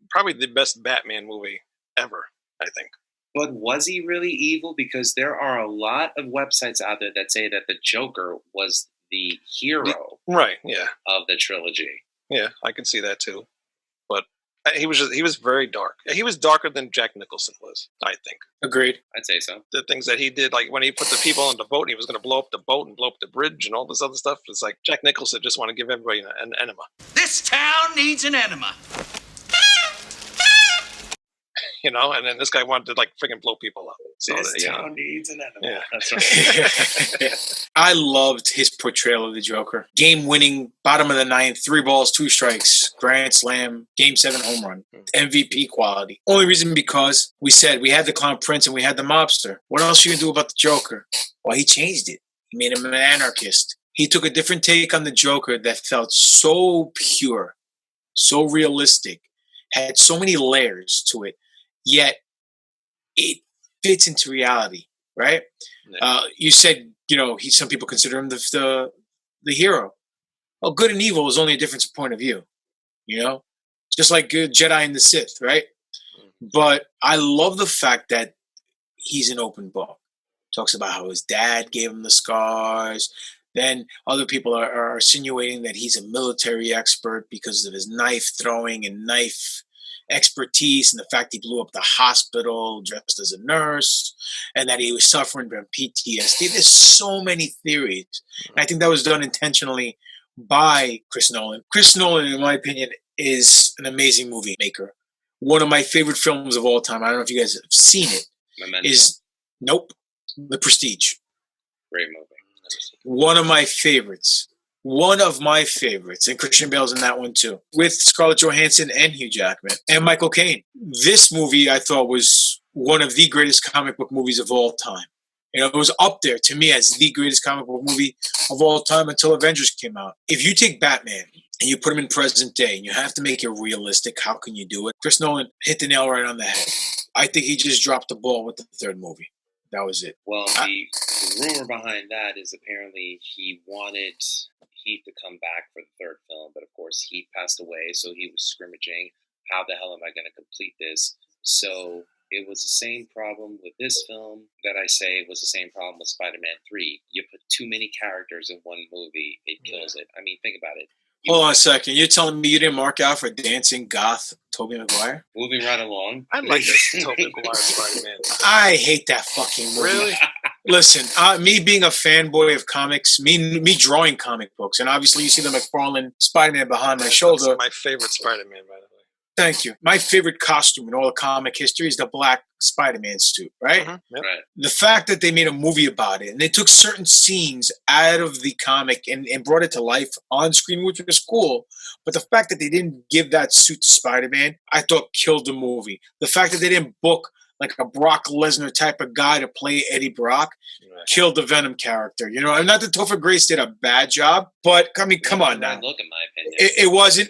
probably the best Batman movie ever, I think. But was he really evil? Because there are a lot of websites out there that say that the Joker was the hero, right? Yeah, of the trilogy. Yeah, I can see that too. But he was very dark. He was darker than Jack Nicholson was, I think. Agreed. I'd say so. The things that he did, like when he put the people on the boat and he was going to blow up the boat and blow up the bridge and all this other stuff, it's like Jack Nicholson just want to give everybody an enema. This town needs an enema. You know, and then this guy wanted to like freaking blow people up. So this town needs an enema. Yeah, that's right. I loved his portrayal of the Joker. Game-winning, bottom of the ninth, 3 balls, 2 strikes, grand slam, game 7 home run, MVP quality. Only reason because we said we had the Clown Prince and we had the mobster. What else are you gonna do about the Joker? Well, he changed it. He made him an anarchist. He took a different take on the Joker that felt so pure, so realistic, had so many layers to it. Yet it fits into reality, right? Yeah. You said, you know, some people consider him the hero. Well, good and evil is only a difference of point of view, you know, just like Jedi and the Sith, right? But I love the fact that he's an open book. Talks about how his dad gave him the scars. Then other people are insinuating that he's a military expert because of his knife throwing and knife expertise, and the fact he blew up the hospital dressed as a nurse, and that he was suffering from PTSD. There's so many theories. And I think that was done intentionally by Chris Nolan. Chris Nolan, in my opinion, is an amazing movie maker. One of my favorite films of all time, I don't know if you guys have seen it, is The Prestige. Great movie. One of my favorites. And Christian Bale's in that one too, with Scarlett Johansson and Hugh Jackman and Michael Caine. This movie I thought was one of the greatest comic book movies of all time. You know, it was up there to me as the greatest comic book movie of all time until Avengers came out. If you take Batman and you put him in present day and you have to make it realistic, how can you do it? Chris Nolan hit the nail right on the head. I think he just dropped the ball with the third movie. That was it. Well, the rumor behind that is apparently he wanted Heath to come back for the third film, but of course Heath passed away, so he was scrimmaging. How the hell am I going to complete this? So it was the same problem with this film that I say was the same problem with Spider-Man 3. You put too many characters in one movie, it kills it. I mean, think about it. Hold on a second. You're telling me you didn't mark out for dancing goth Tobey Maguire? Moving right along. I like this Tobey Maguire Spider-Man. I hate that fucking movie. Really? Listen, me being a fanboy of comics, me drawing comic books, and obviously you see the McFarlane Spider-Man behind my shoulder. That's my favorite Spider-Man, by the way. Thank you. My favorite costume in all of comic history is the black Spider-Man suit, right? Yep. Right. The fact that they made a movie about it and they took certain scenes out of the comic and brought it to life on screen, which was cool. But the fact that they didn't give that suit to Spider-Man, I thought killed the movie. The fact that they didn't book like a Brock Lesnar type of guy to play Eddie Brock killed the Venom character. You know, and not that Topher Grace did a bad job, but I mean, come on now. Look, in my opinion,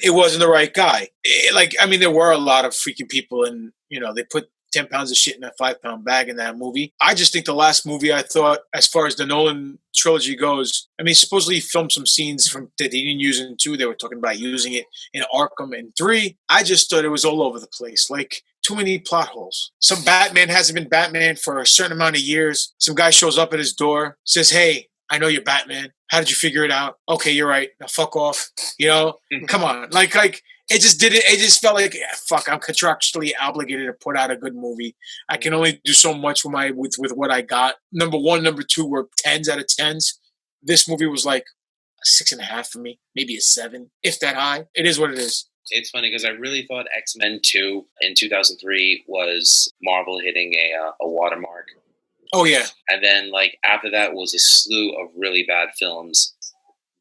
it wasn't the right guy. There were a lot of freaking people, and you know, they put 10 pounds of shit in a 5-pound bag in that movie. I just think the last movie, I thought, as far as the Nolan trilogy goes, I mean, supposedly he filmed some scenes that they didn't use in 2. They were talking about using it in Arkham in 3. I just thought it was all over the place. Like, too many plot holes. Some Batman hasn't been Batman for a certain amount of years. Some guy shows up at his door, says, "Hey, I know you're Batman. How did you figure it out?" "Okay, you're right. Now fuck off." You know? Come on. Like it just didn't. It just felt like, fuck, I'm contractually obligated to put out a good movie. I can only do so much with what I got. Number 1, number 2 were 10s out of 10s. This movie was like a 6.5 for me, maybe a 7, if that high. It is what it is. It's funny because I really thought X-Men 2 in 2003 was Marvel hitting a watermark. Oh, yeah. And then, like, after that was a slew of really bad films.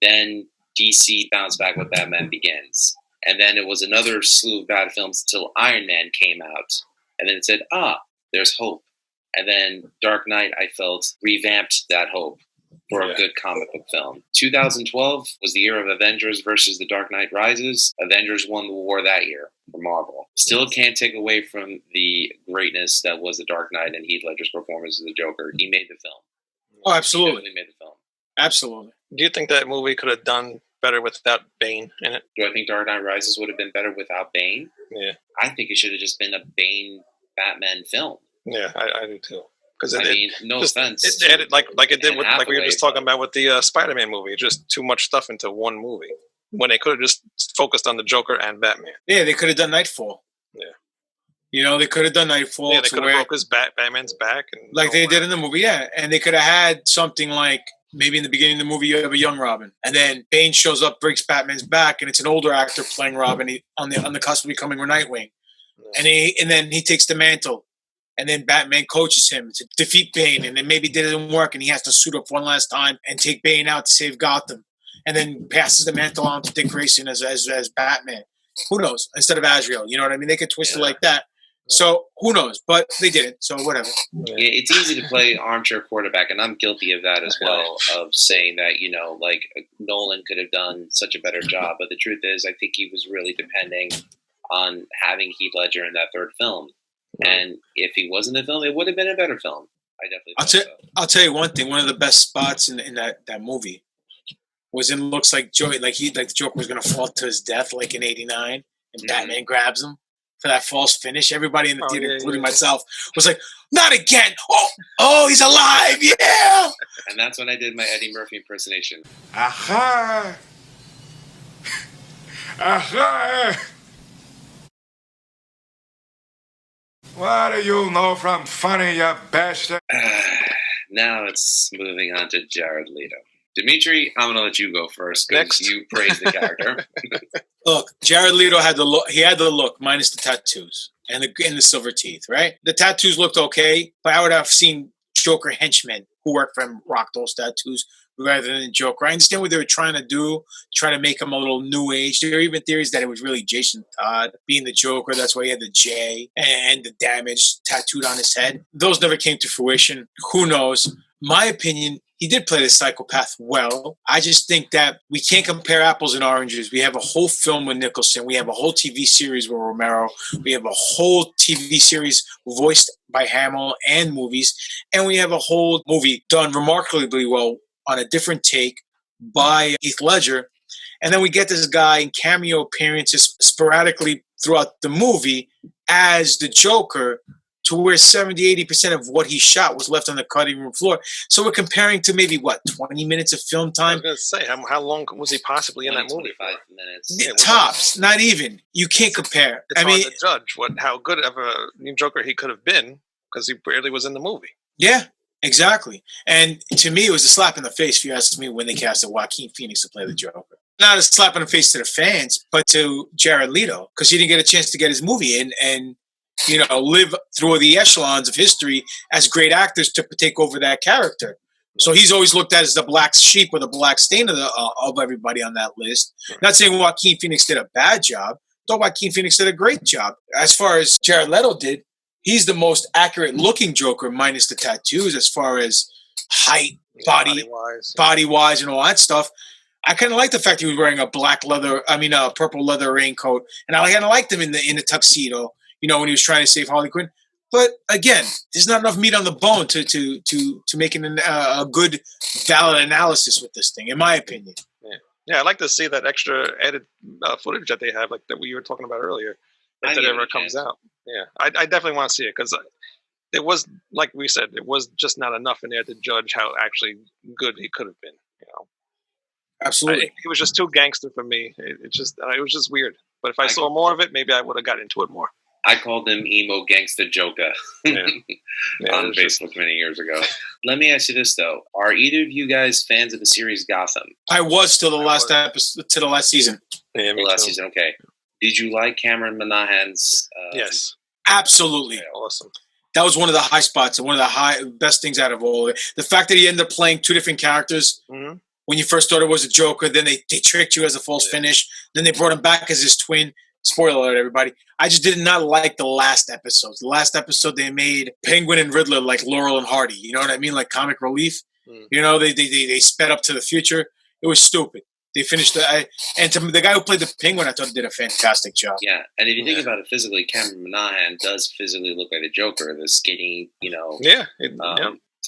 Then DC bounced back with Batman Begins. And then it was another slew of bad films until Iron Man came out. And then it said, there's hope. And then Dark Knight, I felt, revamped that hope for a good comic book film. 2012 was the year of Avengers versus The Dark Knight Rises. Avengers won the war that year for Marvel. Still can't take away from the greatness that was The Dark Knight and Heath Ledger's performance as the Joker. He made the film. Oh, absolutely. Definitely made the film. Absolutely. Do you think that movie could have done better without Bane in it? Do I think Dark Knight Rises would have been better without Bane? Yeah. I think it should have just been a Bane Batman film. Yeah, I do too. Because No offense. It added like it did with, like we were just talking but- about with the Spider-Man movie. Just too much stuff into one movie when they could have just focused on the Joker and Batman. Yeah, they could have done Nightfall. Yeah. You know, they could have done Nightfall. Yeah, they could have broke his Batman's back, and like they did in the movie. Yeah, and they could have had something like maybe in the beginning of the movie you have a young Robin, and then Bane shows up, breaks Batman's back, and it's an older actor playing Robin on the cusp of becoming Nightwing, and then he takes the mantle. And then Batman coaches him to defeat Bane, and then maybe it didn't work, and he has to suit up one last time and take Bane out to save Gotham, and then passes the mantle on to Dick Grayson as Batman. Who knows? Instead of Azrael, you know what I mean? They could twist it like that. So who knows? But they didn't. So whatever. Yeah, it's easy to play armchair quarterback, and I'm guilty of that as well. Of saying that like Nolan could have done such a better job, but the truth is, I think he was really depending on having Heath Ledger in that third film. And if he wasn't in the film, it would have been a better film. I definitely. I'll tell you one thing. One of the best spots in that movie was in looks like the Joker was going to fall to his death, like in '89, and Batman grabs him for that false finish. Everybody in the theater, including myself, was like, "Not again! Oh, he's alive! Yeah!" And that's when I did my Eddie Murphy impersonation. Aha! Aha! What do you know from funny, you bastard? Now it's moving on to Jared Leto. Dimitri, I'm going to let you go first because you praised the character. Look, Jared Leto had the look. He had the look minus the tattoos and the silver teeth, right? The tattoos looked okay, but I would have seen Joker henchmen who worked for him rock those tattoos rather than Joker. I understand what they were trying to do, try to make him a little new age. There are even theories that it was really Jason Todd being the Joker. That's why he had the J and the damage tattooed on his head. Those never came to fruition. Who knows? My opinion, he did play the psychopath well. I just think that we can't compare apples and oranges. We have a whole film with Nicholson. We have a whole TV series with Romero. We have a whole TV series voiced by Hamill and movies. And we have a whole movie done remarkably well on a different take by Heath Ledger. And then we get this guy in cameo appearances sporadically throughout the movie as the Joker, to where 70-80% of what he shot was left on the cutting room floor. So we're comparing to maybe, 20 minutes of film time? I was going to say, how long was he possibly in that movie? 25 minutes. Yeah, tops, not even. You can't compare. It's hard to judge how good of a new Joker he could have been because he barely was in the movie. Yeah, exactly. And to me, it was a slap in the face, if you ask me, when they casted Joaquin Phoenix to play the Joker. Not a slap in the face to the fans, but to Jared Leto, because he didn't get a chance to get his movie in and live through the echelons of history as great actors to take over that character. So he's always looked at as the black sheep or the black stain of everybody on that list. Not saying Joaquin Phoenix did a bad job. Though Joaquin Phoenix did a great job. As far as Jared Leto did, he's the most accurate looking Joker minus the tattoos as far as height, body-wise and all that stuff. I kind of like the fact he was wearing a purple leather raincoat. And I kind of liked him in the tuxedo. When he was trying to save Harley Quinn. But again, there's not enough meat on the bone to make a good, valid analysis with this thing, in my opinion. Yeah, I'd like to see that extra added footage that they have, like that we were talking about earlier, if that ever comes out. Yeah, I definitely want to see it because it was, like we said, it was just not enough in there to judge how actually good he could have been. Absolutely, it was just too gangster for me. It was just weird. But if I saw more of it, maybe I would have got into it more. I called him emo gangster Joker on Facebook many years ago. Let me ask you this though: are either of you guys fans of the series Gotham? I was till the last episode, to the last season. Yeah, the last season. Okay. Did you like Cameron Monaghan's? Yes, absolutely. Yeah, awesome. That was one of the high spots and one of the best things out of all of it. The fact that he ended up playing two different characters. Mm-hmm. When you first thought it was a Joker, then they tricked you as a false finish. Then they brought him back as his twin. Spoiler alert, everybody. I just did not like the last episode. The last episode, they made Penguin and Riddler like Laurel and Hardy. You know what I mean? Like comic relief. They sped up to the future. It was stupid. They finished the guy who played the Penguin, I thought did a fantastic job. Yeah, and if you think about it physically, Cameron Monaghan does physically look like the Joker, the skinny,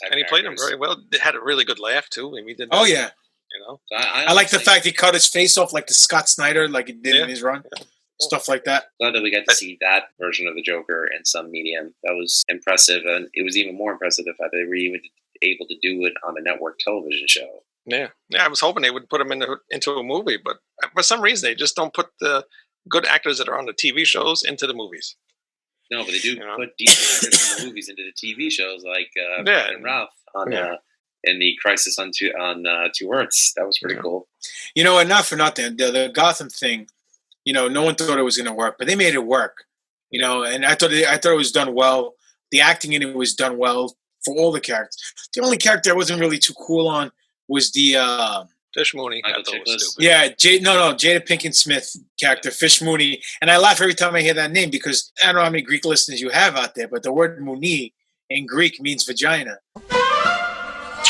And he played him very well. It had a really good laugh too. I mean, he did. Oh yeah. You know, So I like the fact he cut his face off like the Scott Snyder, like he did in his run. Yeah. Stuff like that. Glad that we got to see that version of the Joker in some medium. That was impressive, and it was even more impressive the fact that they were even able to do it on a network television show. Yeah. I was hoping they would put him into a movie, but for some reason they just don't put the good actors that are on the TV shows into the movies. No, but they do put decent actors from the movies into the TV shows, like Brad and Ralph on in the Crisis on Two Earths. That was pretty cool. You know, and not for nothing, the Gotham thing. You know, no one thought it was going to work, but they made it work. You know, and I thought it was done well. The acting in it was done well for all the characters. The only character I wasn't really too cool on was the Fish Mooney. I thought was stupid. Yeah, Jada Pinkett Smith character, Fish Mooney. And I laugh every time I hear that name because I don't know how many Greek listeners you have out there, but the word Mooney in Greek means vagina.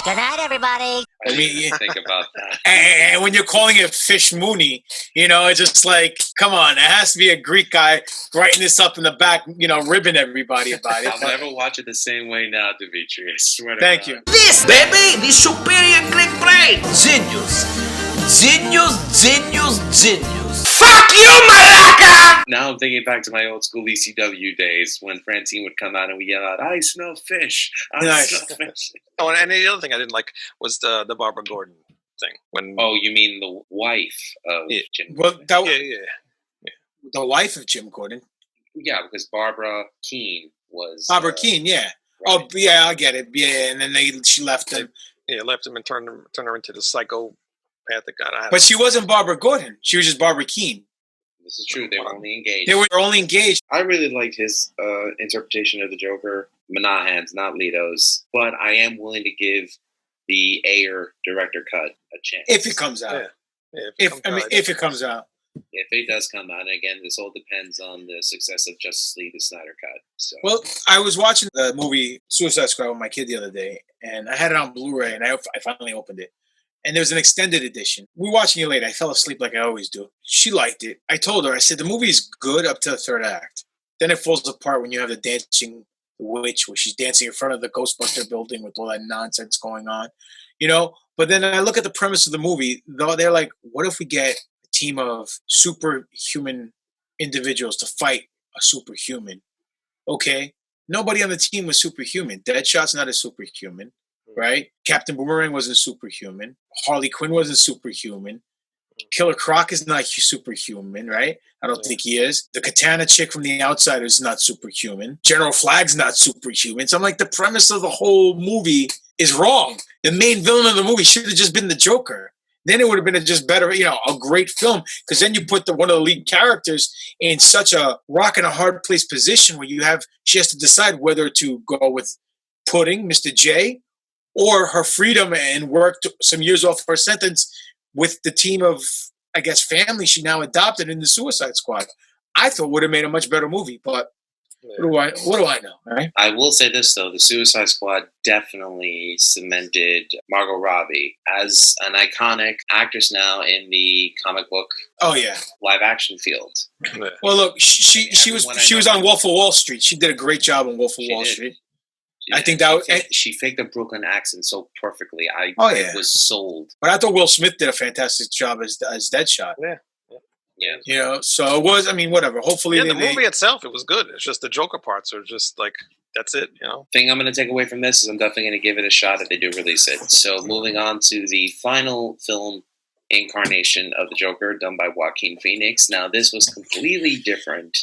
Good night, everybody. I mean, think about that. And when you're calling it Fish Mooney, you know, it's just like, come on, it has to be a Greek guy writing this up in the back, you know, ribbing everybody about it. I'll never watch it the same way now, Dimitri. I swear to Thank God. you. This, baby, the superior Greek brain. Genius. Fuck you, malaca! Now I'm thinking back to my old school ECW days when Francine would come out and we yell out, "I smell fish! I smell fish!" Oh, and the other thing I didn't like was the Barbara Gordon thing. Oh, you mean the wife of Jim? Well, Gordon. The wife of Jim Gordon. Yeah, because Barbara Keene was Barbara Keene, yeah. Right. Oh, yeah, I get it. Yeah, and then she left him. Yeah, left him and turned her into the psychopathic guy. But she wasn't Barbara Gordon. She was just Barbara Keene. This is true. They were only engaged. They were only engaged. I really liked his interpretation of the Joker. Monahan's, not Leto's. But I am willing to give the Ayer director cut a chance. If it comes out. Yeah, if it comes out. If it does come out, and again, this all depends on the success of Justice League, the Snyder Cut. So. Well, I was watching the movie Suicide Squad with my kid the other day, and I had it on Blu-ray, and I finally opened it. And there was an extended edition. We were watching it late. I fell asleep like I always do. She liked it. I told her, I said, the movie is good up to the third act. Then it falls apart when you have the dancing witch, where she's dancing in front of the Ghostbuster building with all that nonsense going on. You know? But then I look at the premise of the movie. They're like, what if we get a team of superhuman individuals to fight a superhuman? Okay. Nobody on the team was superhuman. Deadshot's not a superhuman. Right? Captain Boomerang wasn't superhuman. Harley Quinn wasn't superhuman. Killer Croc is not superhuman, right? I don't think he is. The Katana chick from The Outsiders is not superhuman. General Flag's not superhuman. So I'm like, the premise of the whole movie is wrong. The main villain of the movie should have just been the Joker. Then it would have been just better, you know, a great film. Because then you put one of the lead characters in such a rock and a hard place position where she has to decide whether to go with Pudding, Mr. J, or her freedom and worked some years off her sentence with the team of, I guess, family she now adopted in the Suicide Squad. I thought would have made a much better movie, but what do I know, right? I will say this, though. The Suicide Squad definitely cemented Margot Robbie as an iconic actress now in the comic book live action field. Well, look, she was on Wolf of Wall Street. She did a great job on Wolf of Wall Street. I think she faked a Brooklyn accent so perfectly. I was sold. But I thought Will Smith did a fantastic job as Deadshot. Yeah. You know, so it was. I mean, whatever. Hopefully, the movie itself, it was good. It's just the Joker parts are just like that's it. You know. Thing I'm going to take away from this is I'm definitely going to give it a shot if they do release it. So moving on to the final film incarnation of the Joker, done by Joaquin Phoenix. Now this was completely different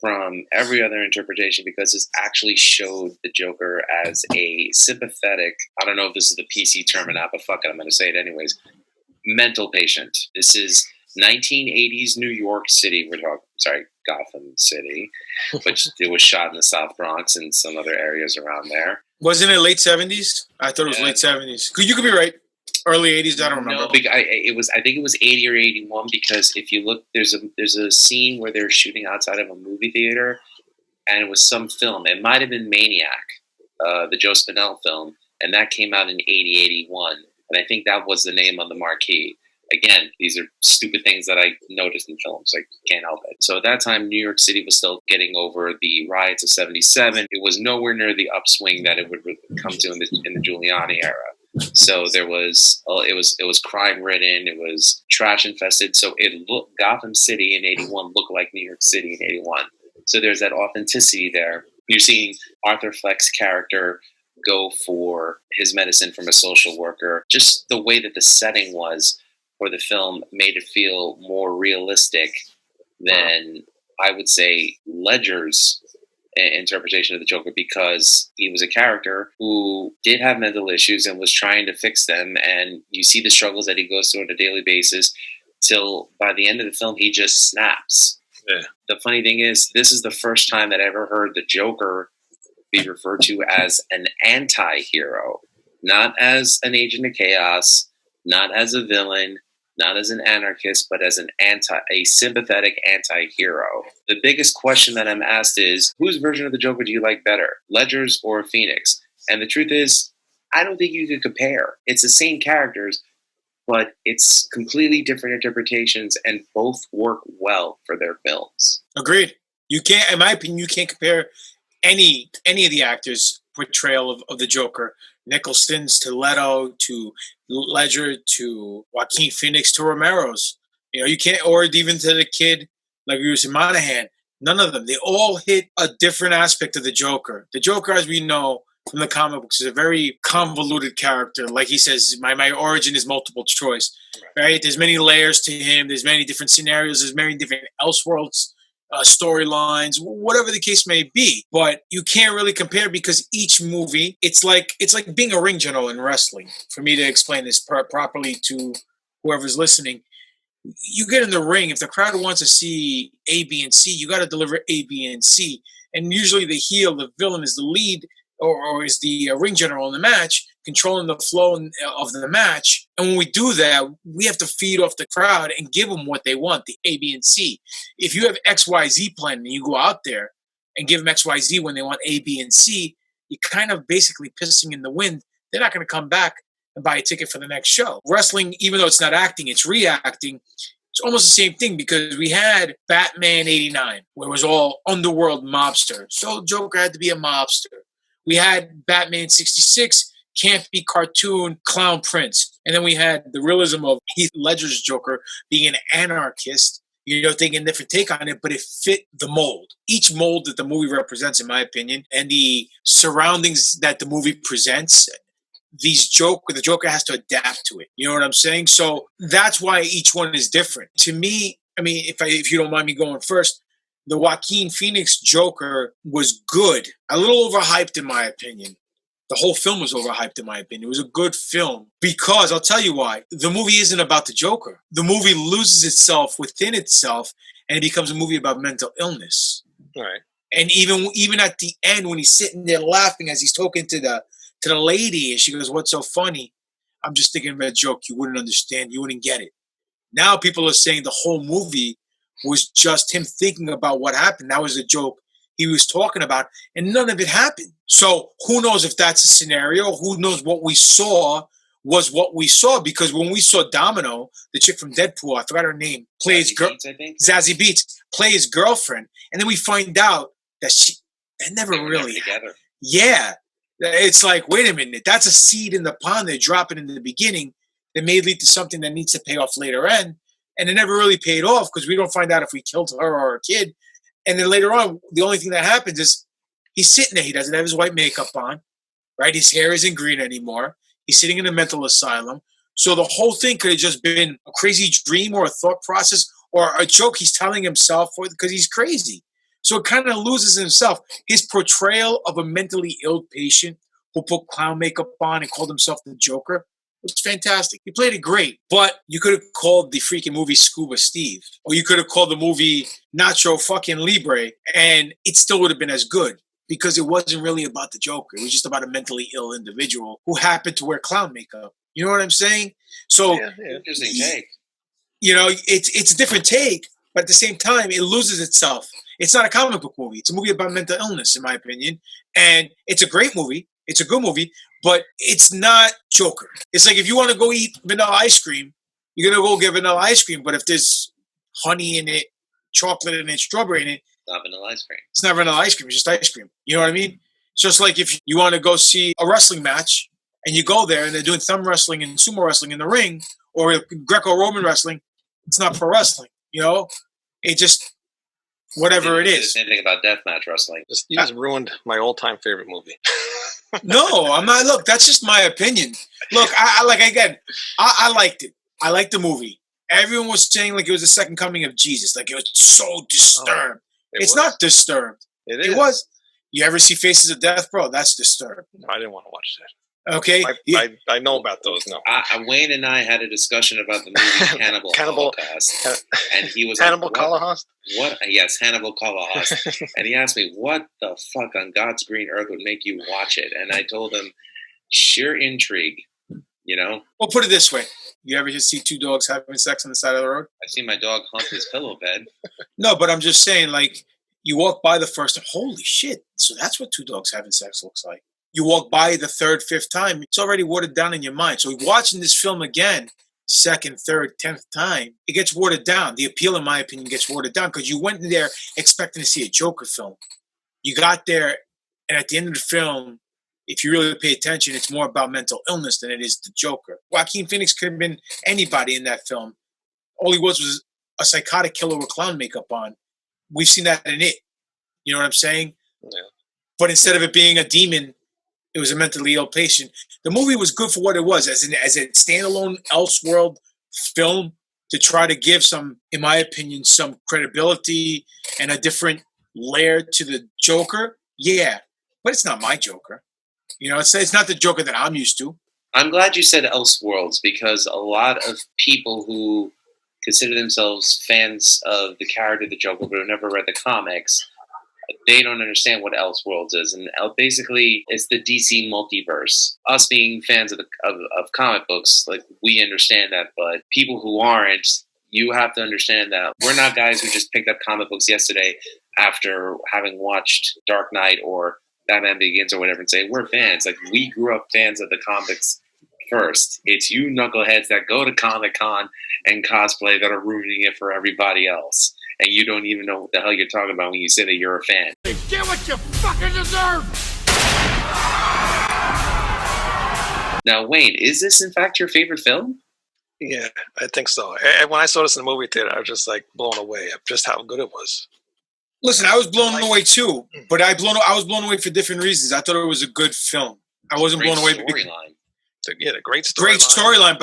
from every other interpretation because this actually showed the Joker as a sympathetic, I don't know if this is the PC term or not, but fuck it, I'm going to say it anyways, mental patient. This is 1980s New York City. Gotham City, which it was shot in the South Bronx and some other areas around there. Wasn't it late 70s? I thought it was late 70s. You could be right. Early 80s, I don't remember. No, I think it was 80 or 81 because if you look, there's a scene where they're shooting outside of a movie theater, and it was some film. It might have been Maniac, the Joe Spinell film, and that came out in 80, 81. And I think that was the name on the marquee. Again, these are stupid things that I noticed in films. I can't help it. So at that time, New York City was still getting over the riots of '77. It was nowhere near the upswing that it would come to in the Giuliani era. So it was crime ridden. It was trash infested. So Gotham City in '81 looked like New York City in '81. So there's that authenticity there. You're seeing Arthur Fleck's character go for his medicine from a social worker. Just the way that the setting was for the film made it feel more realistic than, I would say, Ledger's interpretation of the Joker, because he was a character who did have mental issues and was trying to fix them. And you see the struggles that he goes through on a daily basis till by the end of the film, he just snaps. Yeah. The funny thing is, this is the first time that I ever heard the Joker be referred to as an anti-hero, not as an agent of chaos, not as a villain, not as an anarchist, but as a sympathetic anti-hero. The biggest question that I'm asked is, whose version of the Joker do you like better, Ledger's or Phoenix? And the truth is, I don't think you could compare. It's the same characters, but it's completely different interpretations, and both work well for their films. Agreed. You can't, in my opinion, you can't compare any of the actors' portrayal of the Joker. Nicholson's to Leto to Ledger to Joaquin Phoenix to Romero's. You can't, or even to the kid like we were saying, Monahan. None of them. They all hit a different aspect of the Joker. The Joker, as we know from the comic books, is a very convoluted character. Like he says, my origin is multiple choice. Right? There's many layers to him. There's many different scenarios. There's many different Elseworlds. Storylines, whatever the case may be, but you can't really compare because each movie, it's like being a ring general in wrestling. For me to explain this properly to whoever's listening, you get in the ring. If the crowd wants to see A, B, and C, you got to deliver A, B, and C. And usually the heel, the villain, is the lead or is the ring general in the match, controlling the flow of the match. And when we do that, we have to feed off the crowd and give them what they want, the A, B, and C. If you have X, Y, Z plan and you go out there and give them X, Y, Z when they want A, B, and C, you're kind of basically pissing in the wind. They're not going to come back and buy a ticket for the next show. Wrestling, even though it's not acting, it's reacting. It's almost the same thing because we had Batman '89, where it was all underworld mobster. So Joker had to be a mobster. We had Batman '66, campy cartoon clown prince. And then we had the realism of Heath Ledger's Joker being an anarchist, taking a different take on it, but it fit the mold. Each mold that the movie represents, in my opinion, and the surroundings that the movie presents, the Joker has to adapt to it. You know what I'm saying? So that's why each one is different. To me, I mean, if you don't mind me going first, the Joaquin Phoenix Joker was good. A little overhyped, in my opinion. The whole film was overhyped, in my opinion. It was a good film because, I'll tell you why. The movie isn't about the Joker. The movie loses itself within itself, and it becomes a movie about mental illness. Right. And even at the end, when he's sitting there laughing as he's talking to the lady, and she goes, "What's so funny?" I'm just thinking of a joke you wouldn't understand. You wouldn't get it. Now people are saying the whole movie was just him thinking about what happened. That was a joke he was talking about, and none of it happened. So who knows if that's a scenario? Who knows what we saw was what we saw? Because when we saw Domino, the chick from Deadpool, I forgot her name, plays Zazie Beetz, plays girlfriend, and then we find out that they never really together. Yeah, it's like, wait a minute, that's a seed in the pond they're dropping in the beginning that may lead to something that needs to pay off later on, and it never really paid off because we don't find out if we killed her or her kid. And then later on, the only thing that happens is he's sitting there. He doesn't have his white makeup on, right? His hair isn't green anymore. He's sitting in a mental asylum. So the whole thing could have just been a crazy dream or a thought process or a joke he's telling himself because he's crazy. So it kind of loses himself. His portrayal of a mentally ill patient who put clown makeup on and called himself the Joker was fantastic. He played it great, but you could have called the freaking movie Scuba Steve, or you could have called the movie Nacho fucking Libre, and it still would have been as good because it wasn't really about the Joker. It was just about a mentally ill individual who happened to wear clown makeup. You know what I'm saying? So, Interesting take. It's a different take, but at the same time, it loses itself. It's not a comic book movie. It's a movie about mental illness, in my opinion, and it's a great movie. It's a good movie, but it's not Joker. It's like if you want to go eat vanilla ice cream you're going to go get vanilla ice cream. But if there's honey in it, chocolate in it, strawberry in it, Not vanilla ice cream. it's not vanilla ice cream. It's just ice cream. You know what I mean? It's just like if you want to go see a wrestling match and you go there and they're doing thumb wrestling and sumo wrestling in the ring or Greco-Roman wrestling, it's not pro wrestling. You know? It just, whatever it The is. same thing about deathmatch wrestling. You just ruined my all-time favorite movie. No, I'm not. Look, that's just my opinion. Look, I liked it. I liked the movie. Everyone was saying like it was the second coming of Jesus. Like it was so disturbed. It's not disturbed. It was. You ever see Faces of Death, bro? That's disturbed. No, I didn't want to watch that. Okay. I know about those. No. Wayne and I had a discussion about the movie Cannibal Holocaust, and he was Hannibal like, Holocaust. What? Yes, Hannibal Holocaust. And he asked me, "What the fuck on God's green earth would make you watch it?" And I told him, "Sheer intrigue." You know. Well, put it this way: you ever just see two dogs having sex on the side of the road? I've seen my dog hump his pillow bed. No, but I'm just saying, like, you walk by the first time, holy shit! So that's what two dogs having sex looks like. You walk by the third, fifth time, it's already watered down in your mind. So watching this film again, second, third, 10th time, it gets watered down. The appeal, in my opinion, gets watered down because you went in there expecting to see a Joker film. You got there, and at the end of the film, if you really pay attention, it's more about mental illness than it is the Joker. Joaquin Phoenix could have been anybody in that film. All he was a psychotic killer with clown makeup on. We've seen that in It. You know what I'm saying? Yeah. But instead of it being a demon, it was a mentally ill patient. The movie was good for what it was, as a standalone Elseworld film to try to give some, in my opinion, some credibility and a different layer to the Joker. Yeah, but it's not my Joker. You know, it's not the Joker that I'm used to. I'm glad you said Elseworlds because a lot of people who consider themselves fans of the character of the Joker but have never read the comics, they don't understand what Elseworlds is. And basically, it's the DC multiverse. Us being fans of comic books, like, we understand that. But people who aren't, you have to understand that we're not guys who just picked up comic books yesterday after having watched Dark Knight or Batman Begins or whatever and say, we're fans. Like, we grew up fans of the comics first. It's you knuckleheads that go to Comic-Con and cosplay that are ruining it for everybody else. And you don't even know what the hell you're talking about when you say that you're a fan. Get what you fucking deserve! Now, Wayne, is this in fact your favorite film? Yeah, I think so. And when I saw this in the movie theater, I was just like blown away of just how good it was. Listen, I was blown away too, but I was blown away for different reasons. I thought it was a good film. I wasn't blown away because Yeah, the great storyline. Great storyline,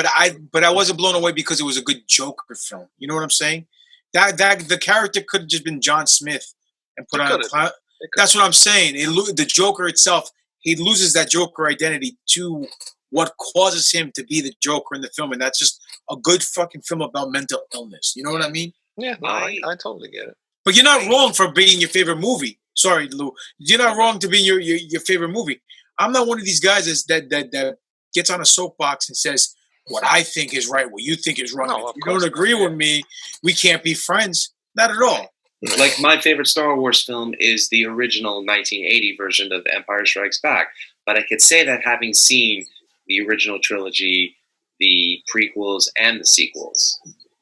but I wasn't blown away because it was a good Joker film. You know what I'm saying? That the character could have just been John Smith and put on a clown. That's what I'm saying. The Joker itself, he loses that Joker identity to what causes him to be the Joker in the film, and that's just a good fucking film about mental illness. You know what I mean? Yeah, no, I totally get it. But you're not wrong for being your favorite movie. Sorry, Lou. You're not wrong to be your favorite movie. I'm not one of these guys that gets on a soapbox and says what I think is right, what you think is wrong. No, if you don't agree with me, we can't be friends. Not at all. Like, my favorite Star Wars film is the original 1980 version of Empire Strikes Back. But I could say that having seen the original trilogy, the prequels, and the sequels,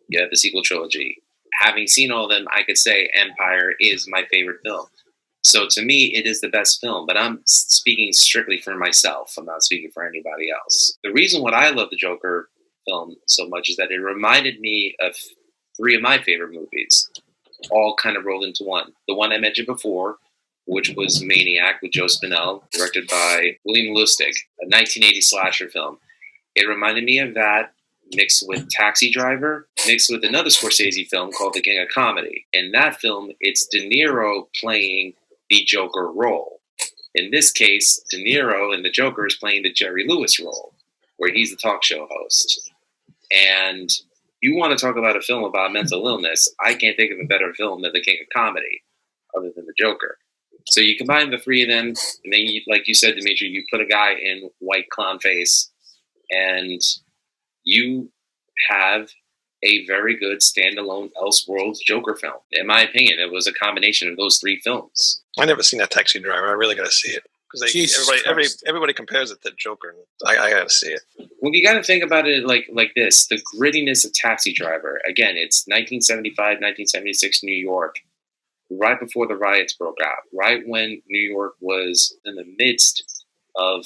the sequel trilogy, having seen all of them, I could say Empire is my favorite film. So to me, it is the best film, but I'm speaking strictly for myself. I'm not speaking for anybody else. The reason why I love the Joker film so much is that it reminded me of three of my favorite movies, all kind of rolled into one. The one I mentioned before, which was Maniac with Joe Spinell, directed by William Lustig, a 1980 slasher film. It reminded me of that, mixed with Taxi Driver, mixed with another Scorsese film called The King of Comedy. In that film, it's De Niro playing the Joker role. In this case, De Niro and the Joker is playing the Jerry Lewis role, where he's the talk show host. And you want to talk about a film about mental illness, I can't think of a better film than The King of Comedy, other than the Joker. So you combine the three of them, and then, like you said, Dimitri, you put a guy in white clown face, and you have a very good standalone Elseworlds Joker film. In my opinion, it was a combination of those three films. I never seen that Taxi Driver. I really got to see it. because everybody compares it to Joker. I got to see it. Well, you got to think about it like this: the grittiness of Taxi Driver. Again, it's 1975, 1976 New York, right before the riots broke out, right when New York was in the midst of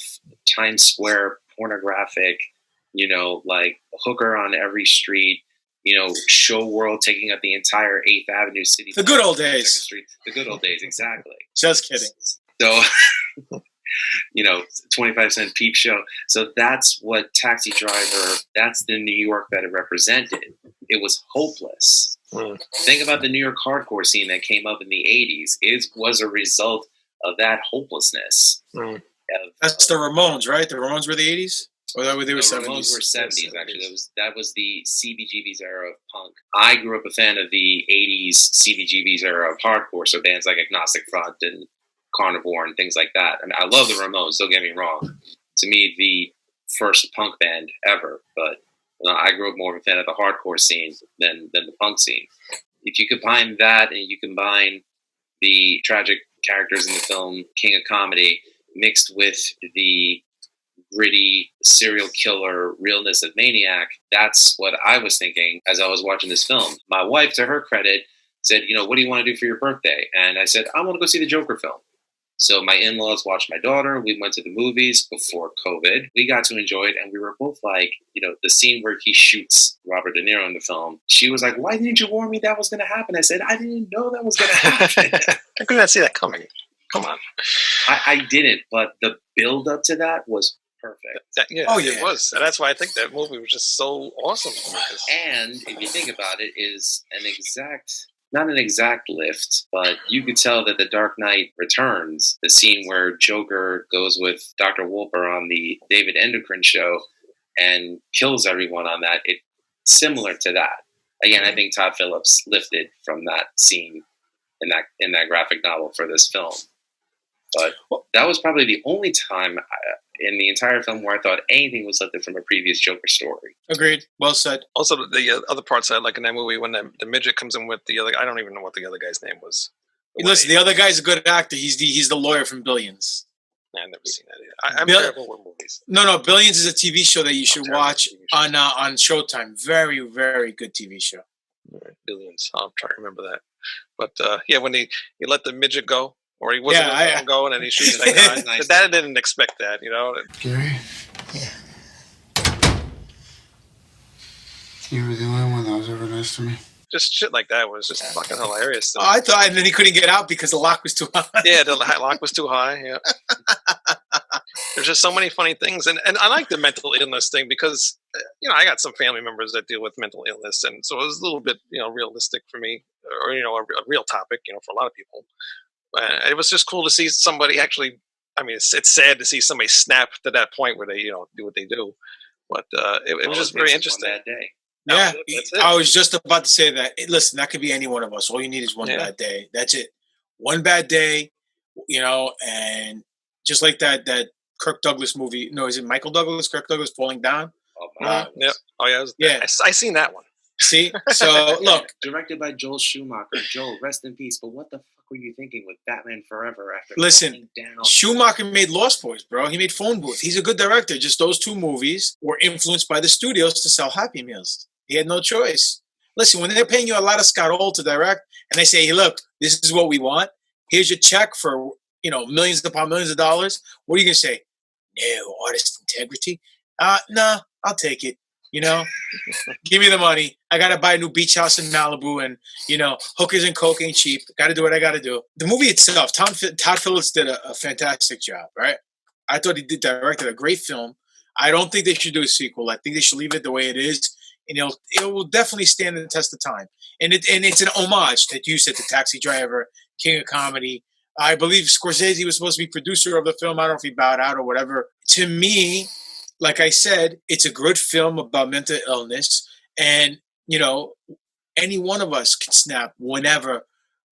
Times Square pornographic, like hooker on every street, show world taking up the entire 8th Avenue city. The good old days. Street. The good old days, exactly. Just kidding. So, 25-cent peep show. So that's what Taxi Driver, that's the New York that it represented. It was hopeless. Think about the New York hardcore scene that came up in the 80s. It was a result of that hopelessness. That's the Ramones, right? The Ramones were the 80s? Or they were 70s? The Ramones were 70s, actually. That was the CBGB's era of punk. I grew up a fan of the 80s CBGB's era of hardcore, so bands like Agnostic Front and Carnivore and things like that. I mean, I love the Ramones, don't get me wrong. To me, the first punk band ever, but I grew up more of a fan of the hardcore scene than the punk scene. If you combine that and you combine the tragic characters in the film King of Comedy mixed with the gritty serial killer realness of Maniac, that's what I was thinking as I was watching this film. My wife, to her credit, said, what do you want to do for your birthday? And I said, I want to go see the Joker film. So my in-laws watched my daughter. We went to the movies before COVID. We got to enjoy it, and we were both like, the scene where he shoots Robert De Niro in the film. She was like, why didn't you warn me that was going to happen? I said, I didn't know that was going to happen. I could not see that coming. Come on. I didn't, but the build-up to that was perfect. It was. And that's why I think that movie was just so awesome. And if you think about it, is not an exact lift, but you could tell that The Dark Knight Returns, the scene where Joker goes with Dr. Wolper on the David Endocrine show and kills everyone on that, it's similar to that. Again, I think Todd Phillips lifted from that scene in that graphic novel for this film. But that was probably the only time in the entire film where I thought anything was lifted from a previous Joker story. Agreed. Well said. Also, the other parts I like in that movie when the midget comes in with the other. I don't even know what the other guy's name was. Listen, the other guy's a good actor. He's the lawyer from Billions. I've never seen that. I'm terrible with movies. No. Billions is a TV show that you should watch on Showtime. Very, very good TV show. All right, Billions. I'll try to remember that. But when he let the midget go. Or he wasn't going to go, and then he shoots that guy. Nice. Dad didn't expect that, Gary? Yeah. You were the only one that was ever nice to me. Just shit like that was just fucking hilarious. I thought, and then he couldn't get out because the lock was too high. Yeah, the lock was too high, yeah. There's just so many funny things. And I like the mental illness thing because, I got some family members that deal with mental illness. And so it was a little bit, realistic for me, or, a real topic, for a lot of people. It was just cool to see somebody actually. I mean, it's sad to see somebody snap to that point where they, do what they do. But it was just very interesting. One bad day. Yeah, I was just about to say that. Listen, that could be any one of us. All you need is one bad day. That's it. One bad day, and just like that Kirk Douglas movie. No, is it Michael Douglas? Kirk Douglas Falling Down? Oh, my. Yeah. Oh, yeah. I seen that one. See? So, look. Directed by Joel Schumacher. Joel, rest in peace. But what the fuck were you thinking with Batman Forever after Listen, down? Schumacher made Lost Boys, bro. He made Phone Booth. He's a good director. Just those two movies were influenced by the studios to sell Happy Meals. He had no choice. Listen, when they're paying you a lot of Scott Hall to direct, and they say, hey, look, this is what we want. Here's your check for, millions upon millions of dollars. What are you going to say? No, artist integrity? No, I'll take it. Give me the money. I got to buy a new beach house in Malibu and, hookers and coke ain't cheap. Got to do what I got to do. The movie itself, Todd Phillips did a fantastic job, right? I thought he directed a great film. I don't think they should do a sequel. I think they should leave it the way it is. And it will definitely stand the test of time. And it's an homage that you said to Taxi Driver, King of Comedy. I believe Scorsese was supposed to be producer of the film. I don't know if he bowed out or whatever. To me, like I said, it's a good film about mental illness. And, any one of us can snap whenever,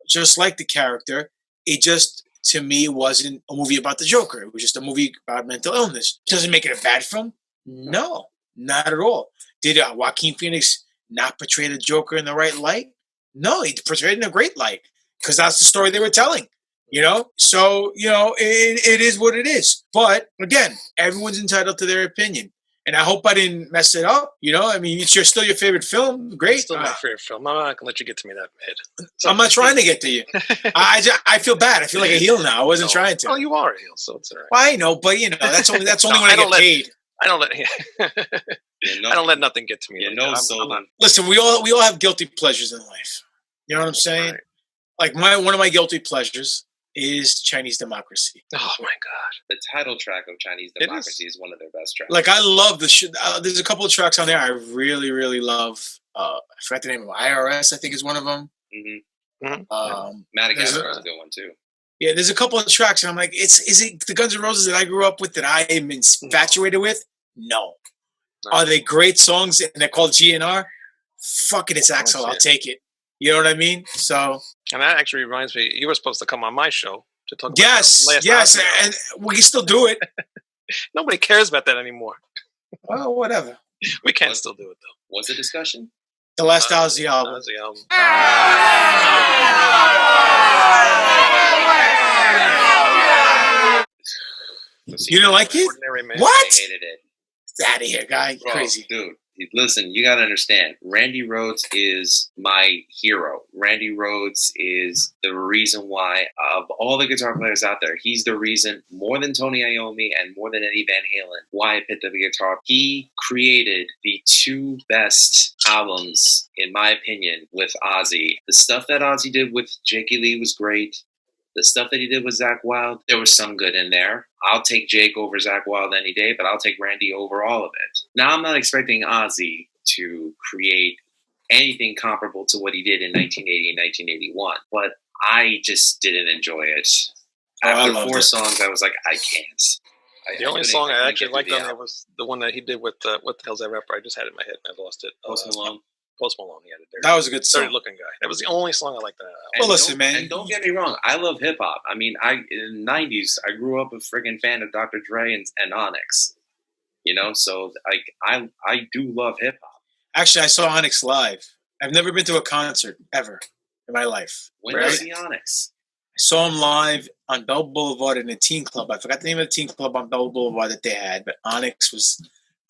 just like the character. It just, to me, wasn't a movie about the Joker. It was just a movie about mental illness. Doesn't make it a bad film? No, not at all. Did Joaquin Phoenix not portray the Joker in the right light? No, he portrayed it in a great light because that's the story they were telling. So it is what it is. But again, everyone's entitled to their opinion. And I hope I didn't mess it up. I mean, it's still your favorite film. Great. It's still my favorite film. I'm not going to let you get to me that bad. I'm not trying to get to you. I feel bad. I feel like a heel now. I wasn't trying to. Oh, you are a heel, so it's all right. Well, I know, but that's only when I get paid. I don't let I don't let nothing get to me. Listen, we all have guilty pleasures in life. You know what I'm saying? Right. Like one of my guilty pleasures is Chinese Democracy. Oh my God! The title track of Chinese Democracy is one of their best tracks. Like I love there's a couple of tracks on there I really, really love. I forgot the name of them. IRS, I think, is one of them. Mm-hmm. Madagascar is a good one too. Yeah, there's a couple of tracks, and I'm like, is it the Guns N' Roses that I grew up with that I am infatuated with? No. Are they great songs and they're called GNR? Fuck it, it's Axl. I'll take it. You know what I mean? So. And that actually reminds me, you were supposed to come on my show to talk about Yes, and we can still do it. Nobody cares about that anymore. Well, whatever. We can still do it, though. What's the discussion? The last Ozzy album. You didn't like it? What? I hated it. Get out of here, guy. Bro, crazy. Dude, listen, you got to understand. Randy Rhoads is my hero. Randy Rhoads is the reason why, of all the guitar players out there, he's the reason, more than Tony Iommi and more than Eddie Van Halen, why I picked up a guitar. He created the two best albums, in my opinion, with Ozzy. The stuff that Ozzy did with Jakey Lee was great. The stuff that he did with Zakk Wylde, there was some good in there. I'll take Jake over Zakk Wylde any day, but I'll take Randy over all of it. Now, I'm not expecting Ozzy to create anything comparable to what he did in 1980 and 1981, but I just didn't enjoy it. After 4 songs, I was like, I can't. The only song I actually liked on there was the one that he did with, what the hell's that rapper? I just had it in my head and I lost it. Post Malone. Post Malone, he had it there. That was a good song. Looking guy. That was the only song I liked on that. Well, listen, man. And don't get me wrong, I love hip hop. I mean, in the 90s, I grew up a friggin' fan of Dr. Dre and Onyx. So I do love hip hop. Actually, I saw Onyx live. I've never been to a concert ever in my life. When did you see Onyx? I saw him live on Bell Boulevard in a teen club. I forgot the name of the teen club on Bell Boulevard that they had, but Onyx was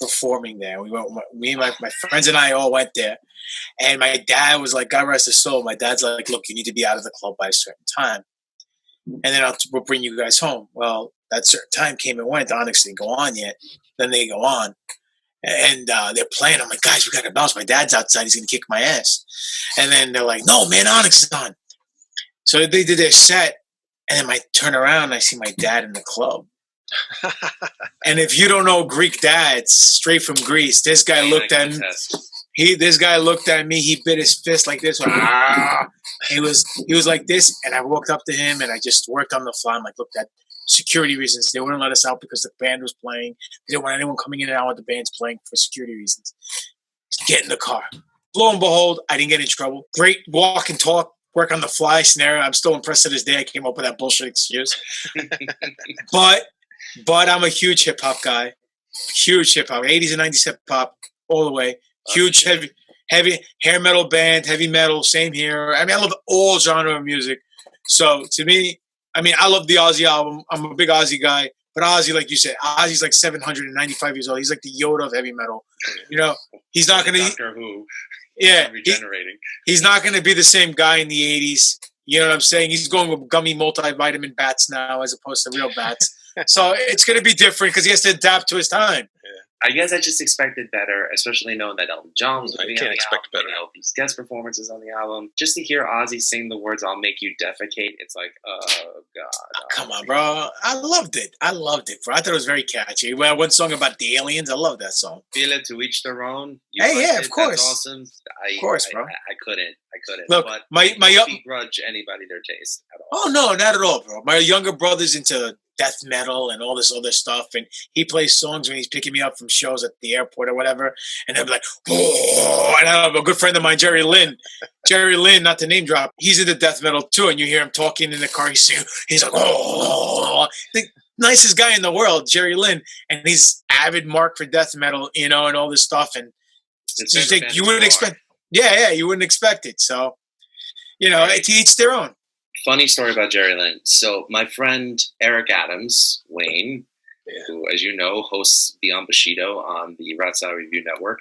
performing there. Me and my friends and I all went there. And my dad was like, God rest his soul. My dad's like, look, you need to be out of the club by a certain time. And then we'll bring you guys home. Well, that certain time came and went. Onyx didn't go on yet. Then they go on. And they're playing. I'm like, guys, we got to bounce. My dad's outside. He's going to kick my ass. And then they're like, no, man, Onyx is on. So they did their set. And then I turn around and I see my dad in the club. And if you don't know Greek dads, straight from Greece, this guy looked at me. This guy looked at me. He bit his fist like this. He was like this, and I walked up to him, and I just worked on the fly. I'm like, look, that security reasons. They wouldn't let us out because the band was playing. They didn't want anyone coming in and out with the band's playing for security reasons. Get in the car. Lo and behold, I didn't get in trouble. Great walk and talk, work on the fly scenario. I'm still impressed to this day. I came up with that bullshit excuse. But I'm a huge hip hop guy. Huge hip hop. 80s and 90s hip hop all the way. Huge heavy hair metal band, heavy metal, same here. I mean, I love all genre of music. So to me, I mean, I love the Ozzy album. I'm a big Ozzy guy. But Ozzy, like you said, Ozzy's like 795 years old. He's like the Yoda of heavy metal. He's not going to... Doctor Who. Yeah. Regenerating. He's not going to be the same guy in the 80s. You know what I'm saying? He's going with gummy multivitamin bats now as opposed to real bats. So it's going to be different because he has to adapt to his time. I guess I just expected better, especially knowing that Elton John was going to be on the album. Better. These guest performances on the album. Just to hear Ozzy sing the words "I'll make you defecate," it's like, oh god. Oh, come on, bro! I loved it, bro. I thought it was very catchy. Well, one song about the aliens, I love that song. Feel it, to each their own. Of course. That's awesome. Of course, bro. I couldn't. Look, but my don't begrudge anybody their taste at all. Oh no, not at all, bro. My younger brother's into death metal and all this other stuff, and he plays songs when he's picking me up from shows at the airport or whatever, and they'll be like, "Whoa!" And I have a good friend of mine, Jerry Lynn, not to name drop, he's into death metal too, and you hear him talking in the car, he's like, "Oh!" The nicest guy in the world, Jerry Lynn, and he's avid mark for death metal, and all this stuff, and it's like, you wouldn't expect, you wouldn't expect it, so, to each their own. funny story about Jerry Lynn. So my friend Eric Adams, Wayne, who, as you know, hosts Beyond Bushido on the Rat Salad Review Network,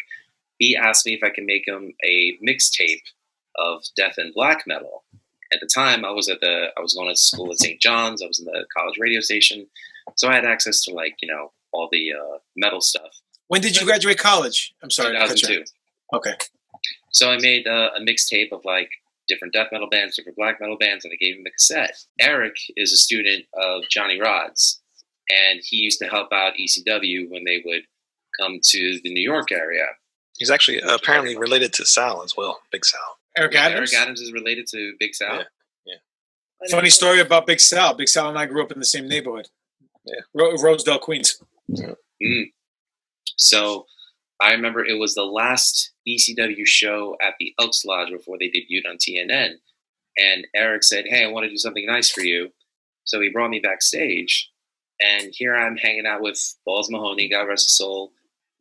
he asked me if I could make him a mixtape of death and black metal. At the time, I was going to school at St. John's. I was in the college radio station, so I had access to all the metal stuff. When did you graduate college? I'm sorry, 2002. Okay. So I made a mixtape of different death metal bands, different black metal bands, and I gave him the cassette. Eric is a student of Johnny Rod's, and he used to help out ECW when they would come to the New York area. He's actually apparently related to Sal as well, Big Sal. Eric Adams? Eric Adams is related to Big Sal. Yeah. Funny story about Big Sal. Big Sal and I grew up in the same neighborhood. Yeah. Rosedale, Queens. Yeah. So I remember it was the last ECW show at the Elks Lodge before they debuted on TNN. And Eric said, "Hey, I want to do something nice for you." So he brought me backstage. And here I'm hanging out with Balls Mahoney, God rest his soul,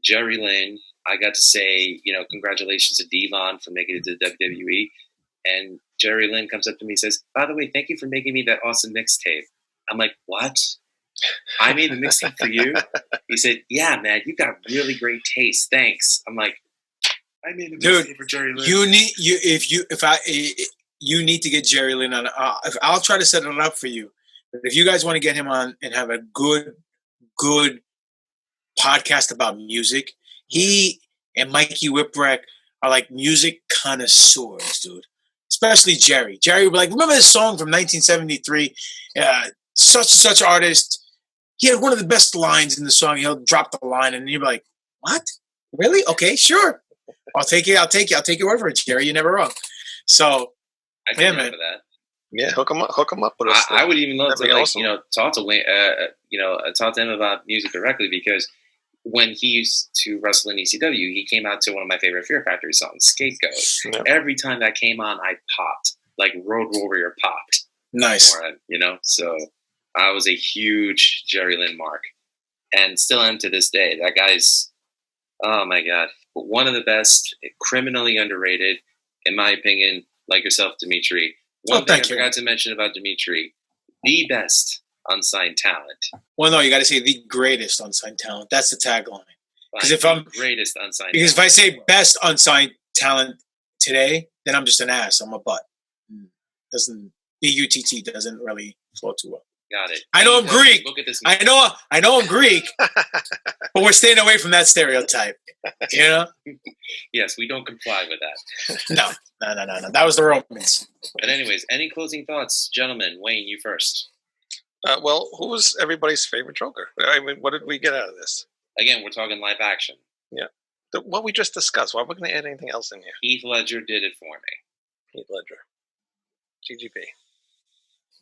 Jerry Lynn. I got to say, congratulations to Devon for making it to the WWE. And Jerry Lynn comes up to me and says, "By the way, thank you for making me that awesome mixtape." I'm like, "What? I made the mixtape for you?" He said, "Yeah, man, you got really great taste. Thanks." I'm like, "I made the mixtape for Jerry Lynn." You need to get Jerry Lynn on. I'll try to set it up for you. But if you guys want to get him on and have a good podcast about music, he and Mikey Whipwreck are like music connoisseurs, dude. Especially Jerry. Jerry will be like, "Remember this song from 1973? Such and such artist. He had one of the best lines in the song." He'll drop the line, and you'll be like, "What? Really? Okay, sure. I'll take it. I'll take your word for it, Jerry. You're never wrong." So, I can remember that. Yeah, hook him up with us. I would even love to awesome. talk to Wayne, talk to him about music directly, because when he used to wrestle in ECW, he came out to one of my favorite Fear Factory songs, Scapegoat. Yeah. Every time that came on, I popped, like Road Warrior popped. Nice. So I was a huge Jerry Lynn mark, and still am to this day. That guy's, oh my God, one of the best, criminally underrated, in my opinion, like yourself, Dimitri. One thing I forgot to mention about Dimitri, the best unsigned talent. Well, no, you got to say the greatest unsigned talent. That's the tagline. Because if greatest unsigned, because talent. if I say best unsigned talent today, then I'm just an ass. I'm a butt. Doesn't BUTT doesn't really flow too well. Got it. I know I'm Greek. Look at this. I know I'm Greek, but we're staying away from that stereotype. Yes, we don't comply with that. No. That was the Romans. But anyways, any closing thoughts, gentlemen? Wayne, you first. Well, who was everybody's favorite Joker? I mean, what did we get out of this? Again, we're talking live action. Yeah. What we just discussed. Why are we going to add anything else in here? Heath Ledger did it for me. Heath Ledger. GGP.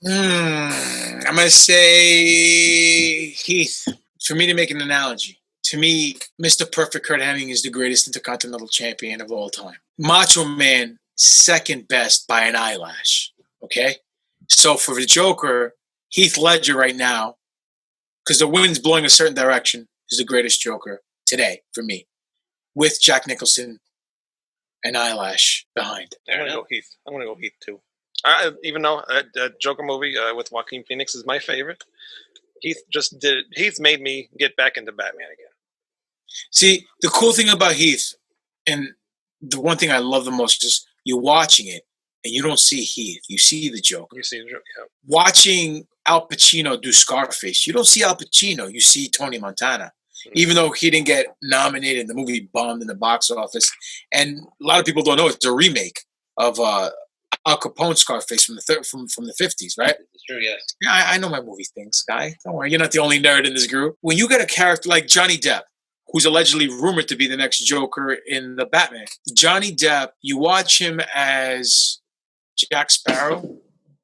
I'm going to say Heath. For me to make an analogy, to me, Mr. Perfect Kurt Hennig is the greatest Intercontinental Champion of all time. Macho Man, second best by an eyelash. Okay? So for the Joker, Heath Ledger right now, because the wind's blowing a certain direction, is the greatest Joker today for me, with Jack Nicholson and eyelash behind. I'm going to go Heath. I'm going to go Heath too. Even though the Joker movie with Joaquin Phoenix is my favorite, Heath just did it. Heath made me get back into Batman again. See, the cool thing about Heath, and the one thing I love the most, is you're watching it and you don't see Heath. You see the Joker. You see the Joker, yeah. Watching Al Pacino do Scarface, you don't see Al Pacino. You see Tony Montana. Mm-hmm. Even though he didn't get nominated, the movie bombed in the box office. And a lot of people don't know it's a remake of Al Capone Scarface from the 50s, right? It's true, yes. Yeah, I know my movie things, guy. Don't worry, you're not the only nerd in this group. When you get a character like Johnny Depp, who's allegedly rumored to be the next Joker in the Batman, Johnny Depp, you watch him as Jack Sparrow,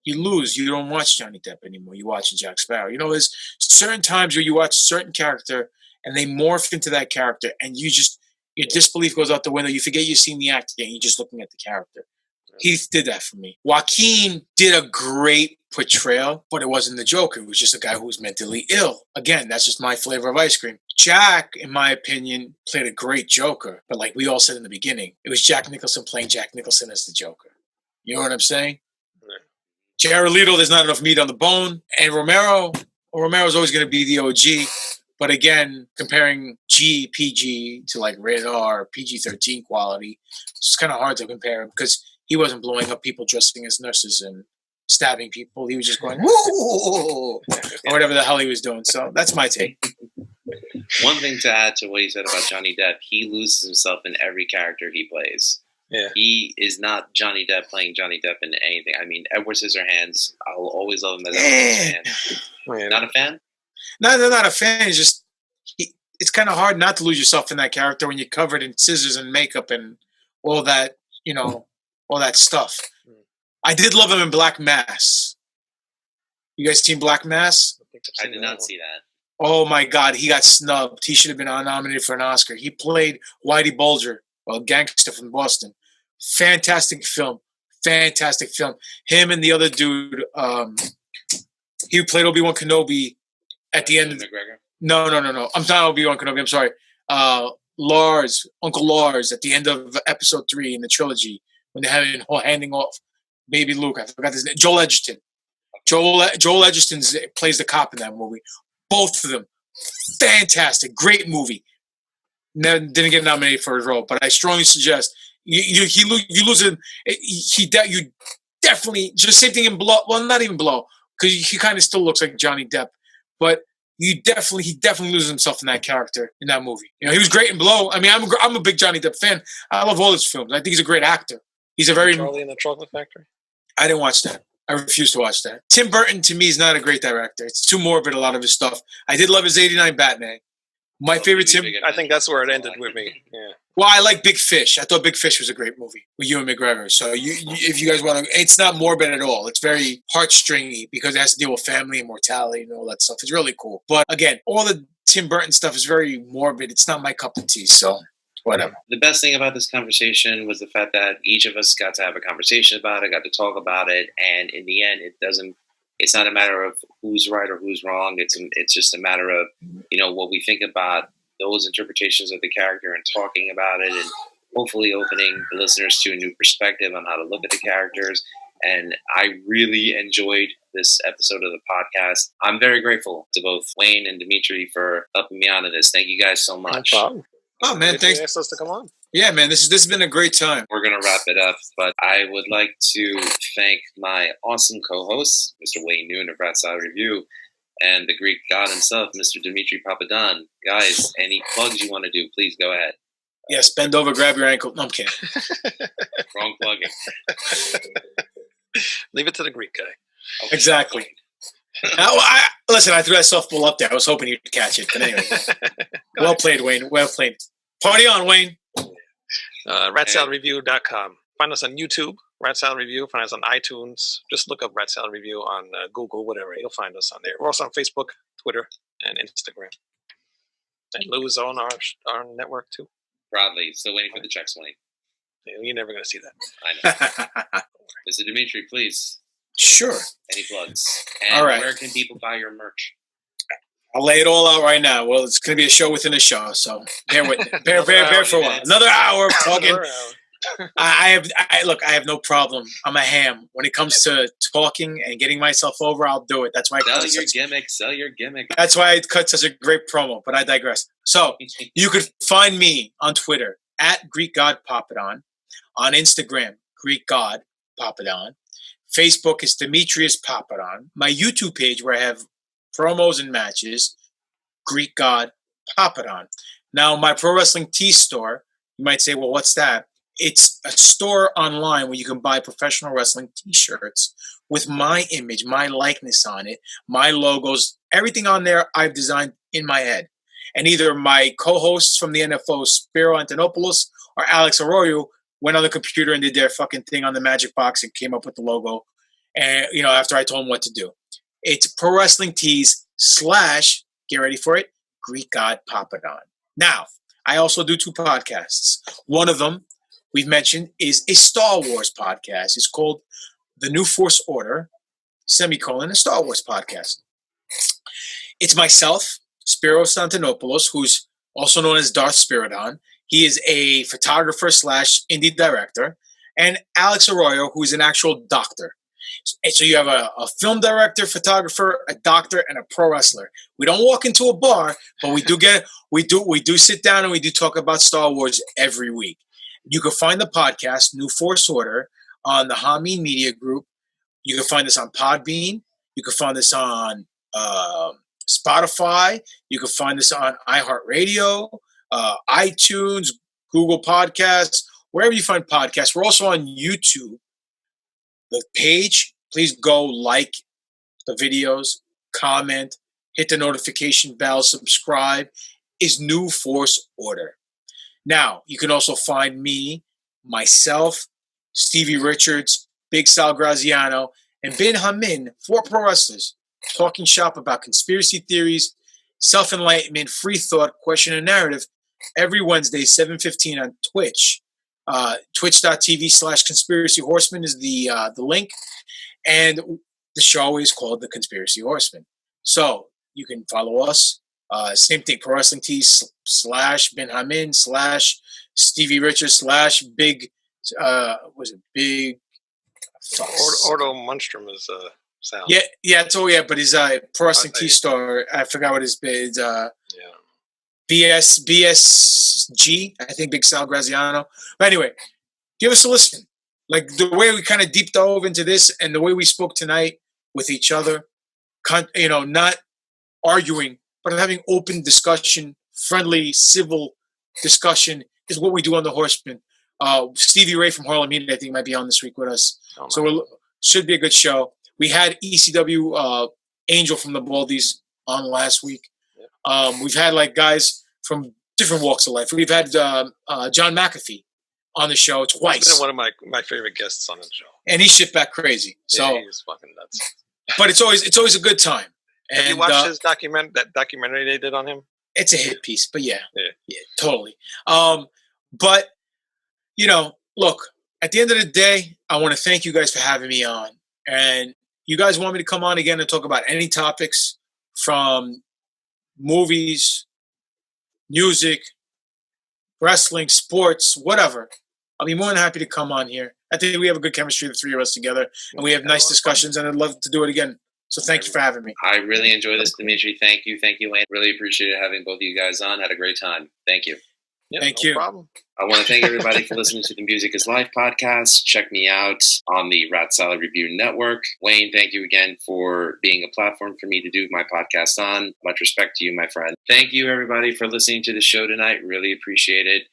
you lose. You don't watch Johnny Depp anymore. You watch Jack Sparrow. You know, there's certain times where you watch a certain character and they morph into that character, and your disbelief goes out the window. You forget you're seeing the actor and you're just looking at the character. Heath did that for me. Joaquin did a great portrayal, but it wasn't the Joker. It was just a guy who was mentally ill. Again, that's just my flavor of ice cream. Jack, in my opinion, played a great Joker. But like we all said in the beginning, it was Jack Nicholson playing Jack Nicholson as the Joker. You know what I'm saying? Jared Leto, there's not enough meat on the bone. And Romero's always going to be the OG. But again, comparing PG to like rated R, PG-13 quality, it's kind of hard to compare because he wasn't blowing up people dressing as nurses and stabbing people. He was just going, woo, or whatever the hell he was doing. So that's my take. One thing to add to what he said about Johnny Depp, he loses himself in every character he plays. Yeah. He is not Johnny Depp playing Johnny Depp in anything. I mean, Edward Scissorhands, I'll always love him as Edward Scissorhands. Not a fan? No, they're not a fan. It's just, it's kind of hard not to lose yourself in that character when you're covered in scissors and makeup and all that, all that stuff. I did love him in Black Mass. You guys seen Black Mass? I did not see that. Oh my God, he got snubbed. He should have been nominated for an Oscar. He played Whitey Bulger, a gangster from Boston. Fantastic film. Him and the other dude, he played Obi-Wan Kenobi at the end of McGregor? No. I'm not Obi-Wan Kenobi. I'm sorry. Uncle Lars, at the end of episode 3 in the trilogy, when they're handing off baby Luke. I forgot his name. Joel Edgerton. Joel Edgerton plays the cop in that movie. Both of them, fantastic, great movie. Didn't get nominated for his role, but I strongly suggest you lose him. You definitely just same thing in Blow. Well, not even Blow, because he kind of still looks like Johnny Depp, but he definitely loses himself in that character in that movie. He was great in Blow. I mean, I'm a big Johnny Depp fan. I love all his films. I think he's a great actor. He's a very Charlie and the Chocolate Factory. I didn't watch that. I refuse to watch that. Tim Burton, to me, is not a great director. It's too morbid, a lot of his stuff. I did love his 89 Batman. My favorite Tim... I think that's where it ended with me. Yeah. Well, I like Big Fish. I thought Big Fish was a great movie with Ewan McGregor. So if you guys want to... It's not morbid at all. It's very heartstringy because it has to deal with family and mortality and all that stuff. It's really cool. But again, all the Tim Burton stuff is very morbid. It's not my cup of tea, so... whatever. The best thing about this conversation was the fact that each of us got to have a conversation about it, got to talk about it, and in the end, it's not a matter of who's right or who's wrong. It's just a matter of, what we think about those interpretations of the character and talking about it and hopefully opening the listeners to a new perspective on how to look at the characters. And I really enjoyed this episode of the podcast. I'm very grateful to both Wayne and Dimitri for helping me out in this. Thank you guys so much. No problem. Oh man, thanks. Asked us to come on. Yeah, man, this has been a great time. We're gonna wrap it up, but I would like to thank my awesome co-hosts, Mr. Wayne Noon of Rat Salad Review, and the Greek god himself, Mr. Dimitri Papadon. Guys, any plugs you want to do, please go ahead. Yes, bend over, grab your ankle. No, I'm kidding. Wrong plugging. Leave it to the Greek guy. Okay. Exactly. Listen, I threw that softball up there. I was hoping you'd catch it. But anyway, well played, Wayne. Well played. Party on, Wayne. RatSaladReview.com. Find us on YouTube, Rat Salad Review. Find us on iTunes. Just look up Rat Salad Review on Google, whatever. You'll find us on there. We're also on Facebook, Twitter, and Instagram. And Lou's on our network, too. Proudly. Still waiting for the checks, Wayne. You're never going to see that. I know. Mr. Dimitri, please. Sure. Any plugs? And all right. Where can people buy your merch? I'll lay it all out right now. Well, it's going to be a show within a show, so bear with me. Bear for a while. Another hour of talking. I have no problem. I'm a ham. When it comes to talking and getting myself over, I'll do it. That's why Sell your gimmick. That's why I cut such a great promo, but I digress. So you could find me on Twitter at Greek God Papadon, on Instagram, Greek God Papadon. Facebook is Demetrius Papadon. My YouTube page where I have promos and matches, Greek God Papadon. Now, my Pro Wrestling Tee store, you might say, well, what's that? It's a store online where you can buy professional wrestling T-shirts with my image, my likeness on it, my logos, everything on there I've designed in my head. And either my co-hosts from the NFO, Spiro Antonopoulos or Alex Arroyo, went on the computer and did their fucking thing on the Magic Box and came up with the logo. And, after I told them what to do. It's Pro Wrestling Tees / get ready for it, Greek God Papadon. Now, I also do 2 podcasts. One of them, we've mentioned, is a Star Wars podcast. It's called The New Force Order, a Star Wars podcast. It's myself, Spiros Antonopoulos, who's also known as Darth Spiridon. He is a photographer / indie director. And Alex Arroyo, who's an actual doctor. And so you have a film director, photographer, a doctor, and a pro wrestler. We don't walk into a bar, but we do sit down and we do talk about Star Wars every week. You can find the podcast, New Force Order, on the Hameen Media Group. You can find us on Podbean. You can find us on Spotify. You can find us on iHeartRadio, iTunes, Google Podcasts, wherever you find podcasts. We're also on YouTube. The page, please go like the videos, comment, hit the notification bell, subscribe, is New Force Order. Now, you can also find me, myself, Stevie Richards, Big Sal Graziano, and Ben Hamin, 4 pro wrestlers, talking shop about conspiracy theories, self-enlightenment, free thought, question and narrative, every Wednesday, 7:15 on Twitch. Twitch.tv/Conspiracy Horseman is the link. And the show is called The Conspiracy Horseman. So you can follow us. Same thing, Pro Wrestling Tees /Ben Hamin /Stevie Richards /Big, Big? Ordo Munstrom is sound. Yeah, it's but his Pro Wrestling Tees store, I forgot what his bid. BSG, I think, Big Sal Graziano. But anyway, give us a listen. Like the way we kind of deep dove into this and the way we spoke tonight with each other, not arguing, but having open discussion, friendly, civil discussion is what we do on the Horseman. Stevie Ray from Harlem Heat, I think, might be on this week with us. Should be a good show. We had ECW Angel from the Baldies on last week. We've had guys from different walks of life. We've had John McAfee on the show twice. He's been one of my favorite guests on the show, and he shit back crazy. So he's fucking nuts. But it's always a good time. Have you watched his documentary they did on him? It's a hit piece, but yeah, totally. But look, at the end of the day, I want to thank you guys for having me on, and you guys want me to come on again and talk about any topics from movies, music, wrestling, sports, whatever. I'll be more than happy to come on here. I think we have a good chemistry, the 3 of us together, and we have nice discussions, and I'd love to do it again. So thank you for having me. I really enjoyed this, Dimitri. Thank you, Wayne. Really appreciated having both of you guys on. Had a great time. Thank you. Yeah, thank no you. Problem. I want to thank everybody for listening to the Music is Life podcast. Check me out on the Rat Salad Review Network. Wayne, thank you again for being a platform for me to do my podcast on. Much respect to you, my friend. Thank you, everybody, for listening to the show tonight. Really appreciate it.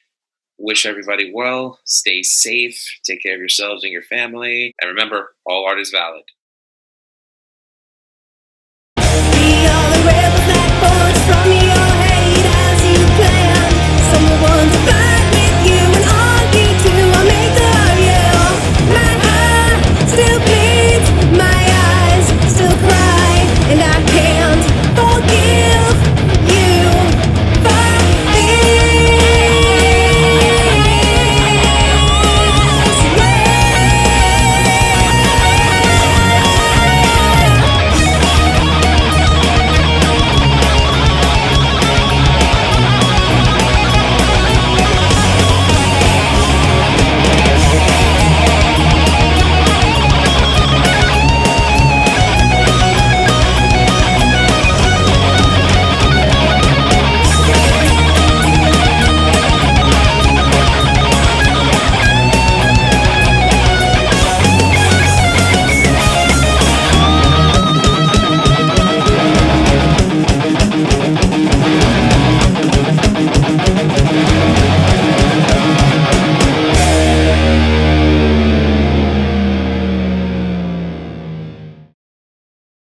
Wish everybody well. Stay safe. Take care of yourselves and your family. And remember, all art is valid.